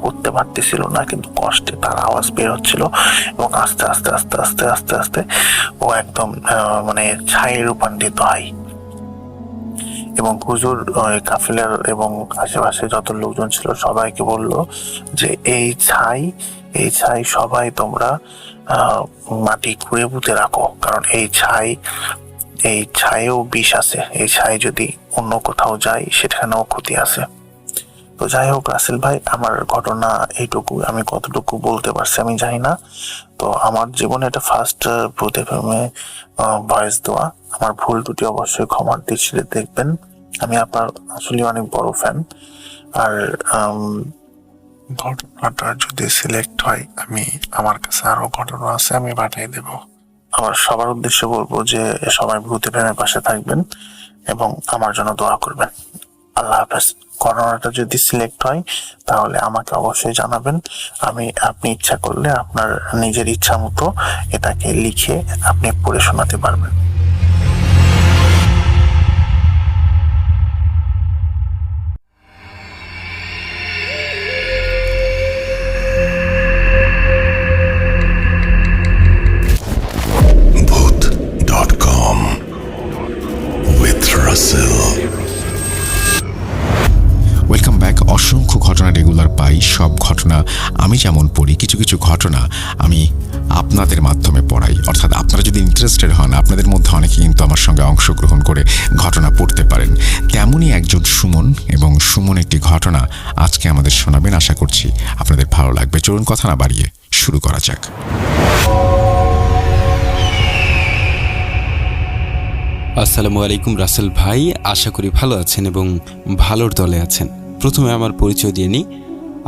করতে পারতেছিল না, কিন্তু কষ্টে তার আওয়াজ বের হচ্ছিল, এবং আস্তে আস্তে আস্তে আস্তে আস্তে আস্তে ও একদম মানে ছায়ে রূপান্তরিত হয়। এবং হুজুর কাফিলার এবং আশেপাশে যত লোকজন ছিল সবাইকে বলল যে এই ছাই সবাই তোমরা মাটি খুঁড়ে পুঁতে রাখো, কারণ এই ছায়েও বিষ আছে, এই ছাই যদি অন্য কোথাও যায় সেখানেও ক্ষতি আছে। তো যাই হোক রাসেল ভাই, আমার ঘটনা এইটুকু, আমি কতটুকু বলতে পারছি আমি জানি না। তো আমার জীবনে এটা ফার্স্ট ভূত এফএমে ভয়েস দেওয়া, আমার ভুল ত্রুটি অবশ্যই ক্ষমার দৃষ্টিতে দেখবেন। আমি আপনার আসলে অনেক বড় ফ্যান। আর ঘটনাটা যদি সিলেক্ট হয়, আমার কাছে আরো ঘটনা আছে, আমি পাঠিয়ে দেব। আমার সবার উদ্দেশ্যে বলবো যে সবাই ভূত এফএমের পাশে থাকবেন এবং আমার জন্য দোয়া করবেন। আল্লাহ হাফেজ। ঘটনাটা যদি সিলেক্ট হয় তাহলে আমাকে অবশ্যই জানাবেন। আপনি ইচ্ছা করলে আপনার নিজের ইচ্ছা মতো এটাকে লিখে আপনি পড়ে শোনাতে পারবেন। Bhoot.com with Russell. Welcome back. অসংখ্য ঘটনা রেগুলার পাই, সব ঘটনা আমি যেমন পড়ি, কিছু কিছু ঘটনা আমি আপনাদের মাধ্যমে পড়াই। অর্থাৎ আপনারা যদি ইন্টারেস্টেড হন, আপনাদের মধ্যে অনেকে কিন্তু আমার সঙ্গে অংশগ্রহণ করে ঘটনা পড়তে পারেন। তেমনই একজন সুমন, এবং সুমন একটি ঘটনা আজকে আমাদের শোনাবেন। আশা করছি আপনাদের ভালো লাগবে। চলুন কথা না বাড়িয়ে শুরু করা যাক। আসসালামু আলাইকুম রাসেল ভাই, আশা করি ভালো আছেন এবং ভালোর দলে আছেন। প্রথমে আমার পরিচয় দিয়ে নিই।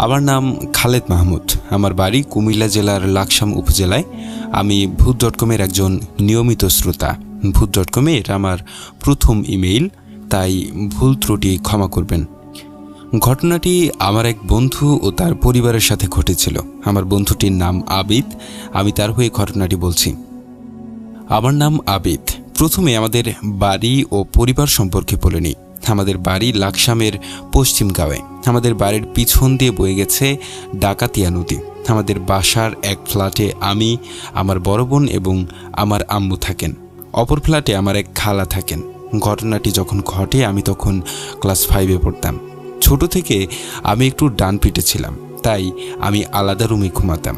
আমার নাম খালেদ মাহমুদ, আমার বাড়ি কুমিল্লা জেলার লাকসাম উপজেলায়। আমি ভূত.com-এর একজন নিয়মিত শ্রোতা। ভূত.com এটা আমার প্রথম ইমেইল, তাই ভুল ত্রুটি ক্ষমা করবেন। ঘটনাটি আমার এক বন্ধু ও তার পরিবারের সাথে ঘটেছিল। আমার বন্ধুটির নাম আবিদ। আমি তার হয়ে ঘটনাটি বলছি। আমার নাম আবিদ। প্রথমে আমাদের বাড়ি ও পরিবার সম্পর্কে বলে নিই। আমাদের বাড়ি লাকসামের পশ্চিম গাঁয়ে। আমাদের বাড়ির পিছন দিয়ে বয়ে গেছে ডাকাতিয়া নদী। আমাদের বাসার এক ফ্ল্যাটে আমি, আমার বড় বোন এবং আমার আম্মু থাকেন। অপর ফ্ল্যাটে আমার এক খালা থাকেন। ঘটনাটি যখন ঘটে আমি তখন ক্লাস 5-এ পড়তাম। ছোট থেকে আমি একটু ডান পিটে ছিলাম, তাই আমি আলাদা রুমে ঘুমাতাম।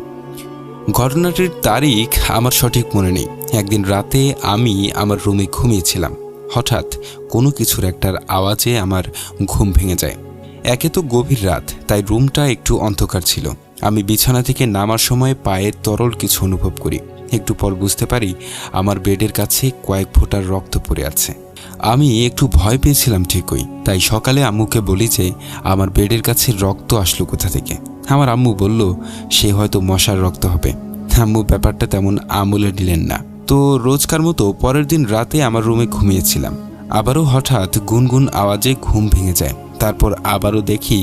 ঘটনাটির তারিখ আমার সঠিক মনে নেই। একদিন রাতে আমি আমার রুমে ঘুমিয়েছিলাম। হঠাৎ কোনো কিছুর একটার আওয়াজে আমার ঘুম ভেঙে যায়। একে তো গভীর রাত, তাই রুমটা একটু অন্ধকার ছিল। আমি বিছানা থেকে নামার সময় পায়ের তরল কিছু অনুভব করি। একটু পর বুঝতে পারি আমার বেডের কাছে কয়েক ফোঁটার রক্ত পড়ে আছে। আমি একটু ভয় পেয়েছিলাম ঠিকই, তাই সকালে আম্মুকে বলি যে আমার বেডের কাছে রক্ত আসলো কোথা থেকে। আমার আম্মু বলল সে হয়তো মশার রক্ত হবে। আম্মু ব্যাপারটা তেমন আমলে নিলেন না। তো রোজকার মতো পরের দিন রাতে আমার রুমে ঘুমিয়েছিলাম। আবারও হঠাৎ গুনগুন আওয়াজে ঘুম ভেঙে যায়। তারপর আবারও দেখি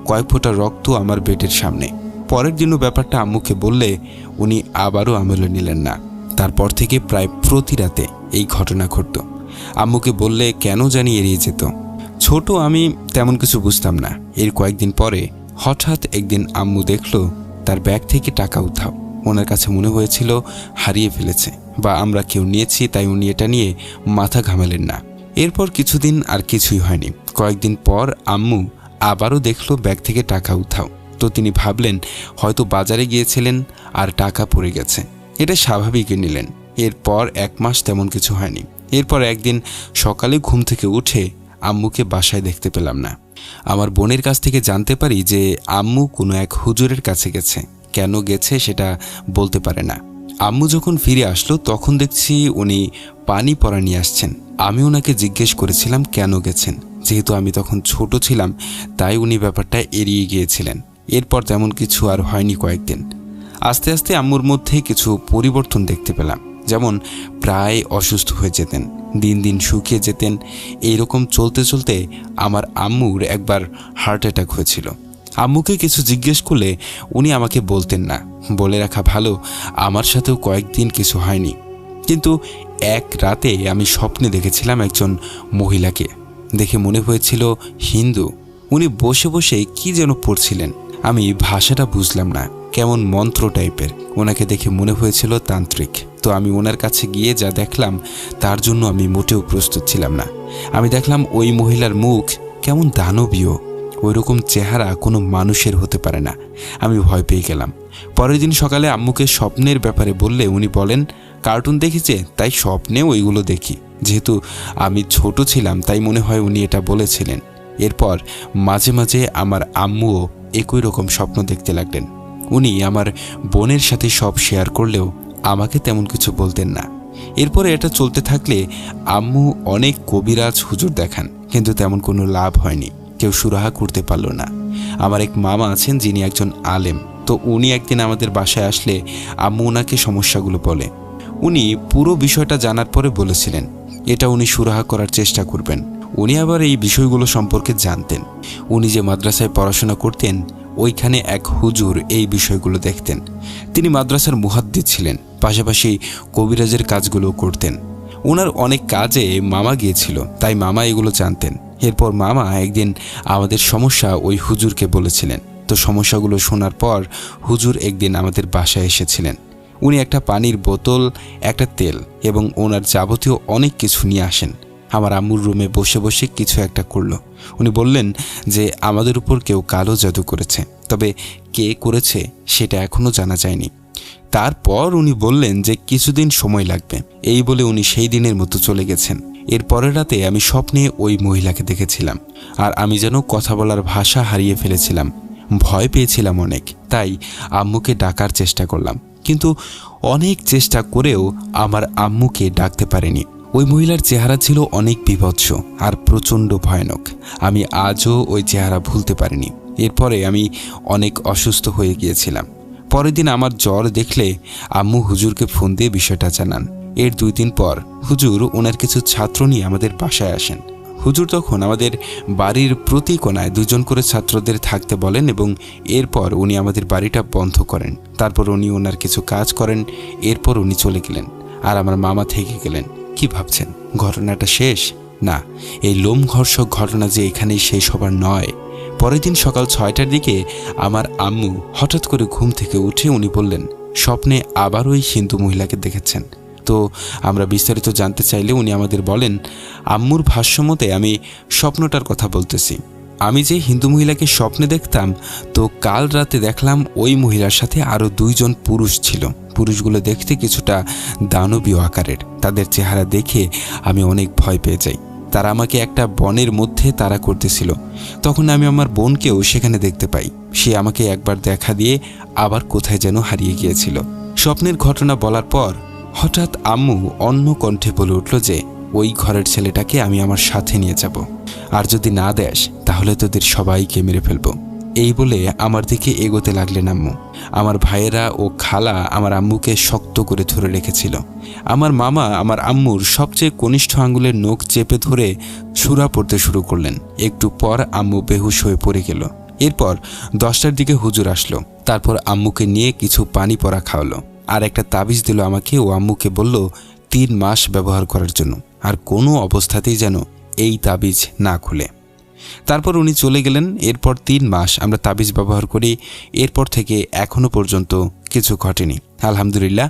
কয়েক ফোঁটা রক্ত আমার বেডের সামনে। পরের দিনও ব্যাপারটা আম্মুকে বললে উনি আবারও আমলে নিলেন না। তারপর থেকে প্রায় প্রতি রাতে এই ঘটনা ঘটত। আম্মুকে বললে কেন জানি এড়িয়ে যেত। ছোট আমি তেমন কিছু বুঝতাম না। এর কয়েকদিন পরে হঠাৎ একদিন আম্মু দেখলো তার ব্যাগ থেকে টাকা উঠাও। ওনার কাছে মনে হয়েছিল হারিয়ে ফেলেছে বা আমরা কেউ নিয়েছি, তাই উনি এটা নিয়ে মাথা ঘামালেন না। এরপর কিছুদিন আর কিছুই হয়নি। কয়েকদিন পর আম্মু আবারও দেখলো ব্যাগ থেকে টাকা উঠাও। তো তিনি ভাবলেন হয়তো বাজারে গিয়েছিলেন আর টাকা পড়ে গেছে, এটা স্বাভাবিকই নিলেন। এরপর 1 মাস তেমন কিছু হয়নি। এরপর একদিন সকালে ঘুম থেকে উঠে আম্মুকে বাসায় দেখতে পেলাম না। আমার বোনের কাছ থেকে জানতে পারি যে আম্মু কোনো এক হুজুরের কাছে গেছে। কেন গেছে সেটা বলতে পারে না। আম্মু যখন ফিরে আসলো তখন দেখছি উনি পানি পড়া নিয়ে আসছেন। আমি ওনাকে জিজ্ঞেস করেছিলাম কেন গেছেন। যেহেতু আমি তখন ছোট ছিলাম তাই উনি ব্যাপারটা এড়িয়ে গিয়েছিলেন। এরপর তেমন কিছু আর হয়নি। কয়েকদিন আস্তে আস্তে আম্মুর মধ্যে কিছু পরিবর্তন দেখতে পেলাম। যেমন প্রায় অসুস্থ হয়ে যেতেন, দিন দিন শুকিয়ে যেতেন। এইরকম চলতে চলতে আমার আম্মুর একবার হার্ট অ্যাটাক হয়েছিল। আম্মুকে কিছু জিজ্ঞেস করলে উনি আমাকে বলতেন না। বলে রাখা ভালো আমার সাথেও কয়েকদিন কিছু হয়নি। কিন্তু এক রাতে আমি স্বপ্নে দেখেছিলাম একজন মহিলাকে। দেখে মনে হয়েছিল হিন্দু। উনি বসে বসে কি যেন পড়ছিলেন। আমি ভাষাটা বুঝলাম না, কেমন মন্ত্র টাইপের। ওনাকে দেখে মনে হয়েছিল তান্ত্রিক। তো আমি ওনার কাছে গিয়ে যা দেখলাম তার জন্য আমি মোটেও প্রস্তুত ছিলাম না। আমি দেখলাম ওই মহিলার মুখ কেমন দানবীয়। ওইরকম চেহারা কোনো মানুষের হতে পারে না। আমি ভয় পেয়ে গেলাম। পরের দিন সকালে আম্মুকে স্বপ্নের ব্যাপারে বললে উনি বলেন কার্টুন দেখেছে তাই স্বপ্নে ওইগুলো দেখি। যেহেতু আমি ছোট ছিলাম তাই মনে হয় উনি এটা বলেছিলেন। এরপর মাঝে মাঝে আমার আম্মুও একই রকম স্বপ্ন দেখতে লাগলেন। উনি আমার বোনের সাথে সব শেয়ার করলেও আমাকে তেমন কিছু বলতেন না। এরপরে এটা চলতে থাকলে আম্মু অনেক কবিরাজ হুজুর দেখান, কিন্তু তেমন কোনো লাভ হয়নি। কেউ সুরাহা করতে পারল না। আমার এক মামা আছেন যিনি একজন আলেম। তো উনি একদিন আমাদের বাসায় আসলে আম্মু ওনাকে সমস্যাগুলো বলে। উনি পুরো বিষয়টা জানার পরে বলেছিলেন এটা উনি সুরাহা করার চেষ্টা করবেন। উনি আবার এই বিষয়গুলো সম্পর্কে জানতেন। উনি যে মাদ্রাসায় পড়াশোনা করতেন ওইখানে এক হুজুর এই বিষয়গুলো দেখতেন। তিনি মাদ্রাসার মুহাদ্দিস ছিলেন, পাশাপাশি কবিরাজের কাজগুলো করতেন। ওনার অনেক কাজে মামা গিয়েছিল, তাই মামা এগুলো জানতেন। এরপর মামা একদিন আমাদের সমস্যা ওই হুজুরকে বলেছিলেন। তো সমস্যাগুলো শোনার পর হুজুর একদিন আমাদের বাসায় এসেছিলেন। উনি একটা পানির বোতল, একটা তেল এবং ওনার যাবতীয় অনেক কিছু নিয়ে আসেন। আমার আম্মুর রুমে বসে বসে কিছু একটা করলো। উনি বললেন যে আমাদের উপর কেউ কালো জাদু করেছে, তবে কে করেছে সেটা এখনও জানা যায়নি। তারপর উনি বললেন যে কিছুদিন সময় লাগবে। এই বলে উনি সেই দিনের মতো চলে গেছেন। এর পরের রাতে আমি স্বপ্নে ওই মহিলাকে দেখেছিলাম, আর আমি যেন কথা বলার ভাষা হারিয়ে ফেলেছিলাম। ভয় পেয়েছিলাম অনেক, তাই আম্মুকে ডাকার চেষ্টা করলাম, কিন্তু অনেক চেষ্টা করেও আমার আম্মুকে ডাকতে পারিনি। ওই মহিলার চেহারা ছিল অনেক বিভৎস আর প্রচণ্ড ভয়ানক। আমি আজও ওই চেহারা ভুলতে পারিনি। এরপরে আমি অনেক অসুস্থ হয়ে গিয়েছিলাম। পরের দিন আমার জ্বর দেখলে আম্মু হুজুরকে ফোন দিয়ে বিষয়টা জানান। এর 2 দিন পর হুজুর ওনার কিছু ছাত্র নিয়ে আমাদের বাসায় আসেন। হুজুর তখন আমাদের বাড়ির প্রতি কোণায় 2 জন করে ছাত্রদের থাকতে বলেন এবং এরপর উনি আমাদের বাড়িটা বন্ধ করেন। তারপর উনি ওনার কিছু কাজ করেন, এরপর উনি চলে গেলেন আর আমার মামা থেকে গেলেন। কি ভাবছেন ঘটনাটা শেষ? না, এই লোমঘর্ষক ঘটনা যে এখানেই শেষ হবার নয়। পরের দিন সকাল 6টার দিকে আমার আম্মু হঠাৎ করে ঘুম থেকে উঠে উনি বললেন স্বপ্নে আবার ওই হিন্দু মহিলাকে দেখেছেন। তো আমরা বিস্তারিত জানতে চাইলে উনি আমাদের বলেন, আম্মুর ভাষ্যমতে আমি স্বপ্নটার কথা বলতেছি। আমি যে হিন্দু মহিলাকে স্বপ্নে দেখতাম, তো কাল রাতে দেখলাম ওই মহিলার সাথে আরও 2 জন পুরুষ ছিল। পুরুষগুলো দেখতে কিছুটা দানবীয় আকারের। তাদের চেহারা দেখে আমি অনেক ভয় পেয়ে যাই। তারা আমাকে একটা বনের মধ্যে তাড়া করতেছিল। তখন আমি আমার বোনকেও সেখানে দেখতে পাই। সে আমাকে একবার দেখা দিয়ে আবার কোথায় যেন হারিয়ে গিয়েছিল। স্বপ্নের ঘটনা বলার পর হঠাৎ আম্মু অন্য কণ্ঠে বলে উঠল যে ওই ঘরের ছেলেটাকে আমি আমার সাথে নিয়ে যাব, আর যদি না দেস তাহলে তোদের সবাইকে মেরে ফেলবো। এই বলে আমার দিকে এগোতে লাগলেন আম্মু। আমার ভাইয়েরা ও খালা আমার আম্মুকে শক্ত করে ধরে রেখেছিল। আমার মামা আমার আম্মুর সবচেয়ে কনিষ্ঠ আঙ্গুলের নখ চেপে ধরে সূরা পড়তে শুরু করলেন। একটু পর আম্মু বেহুশ হয়ে পড়ে গেল। এরপর 10টার দিকে হুজুর আসলো। তারপর আম্মুকে নিয়ে কিছু পানি পড়া খাওয়ালো আর একটা তাবিজ দিল আমাকে ও আম্মুকে বলল 3 মাস ব্যবহার করার জন্য, আর কোনো অবস্থাতেই যেন এই তাবিজ না খুলে। তারপর উনি চলে গেলেন। এরপর 3 মাস আমরা তাবিজ ব্যবহার করি। এরপর থেকে এখনো পর্যন্ত কিছু ঘটেনি। আলহামদুলিল্লাহ,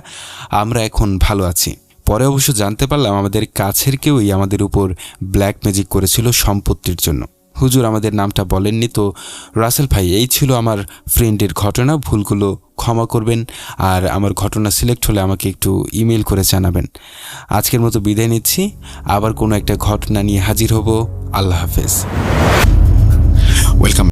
আমরা এখন ভালো আছি। পরে অবশ্য জানতে পারলাম আমাদের কাছের কেউই আমাদের উপর ব্ল্যাক ম্যাজিক করেছিল সম্পত্তির জন্য। হুজুর আমাদের নামটা বলেননি। তো রাসেল ভাই, এই ছিল আমার ফ্রেন্ডের ঘটনা। ভুলগুলো ক্ষমা করবেন, আর আমার ঘটনা সিলেক্ট হলে আমাকে একটু ইমেল করে জানাবেন। আজকের মতো বিদায় নিচ্ছি। আবার কোনো একটা ঘটনা নিয়ে হাজির হব। আল্লাহ হাফেজ। ওয়েলকাম।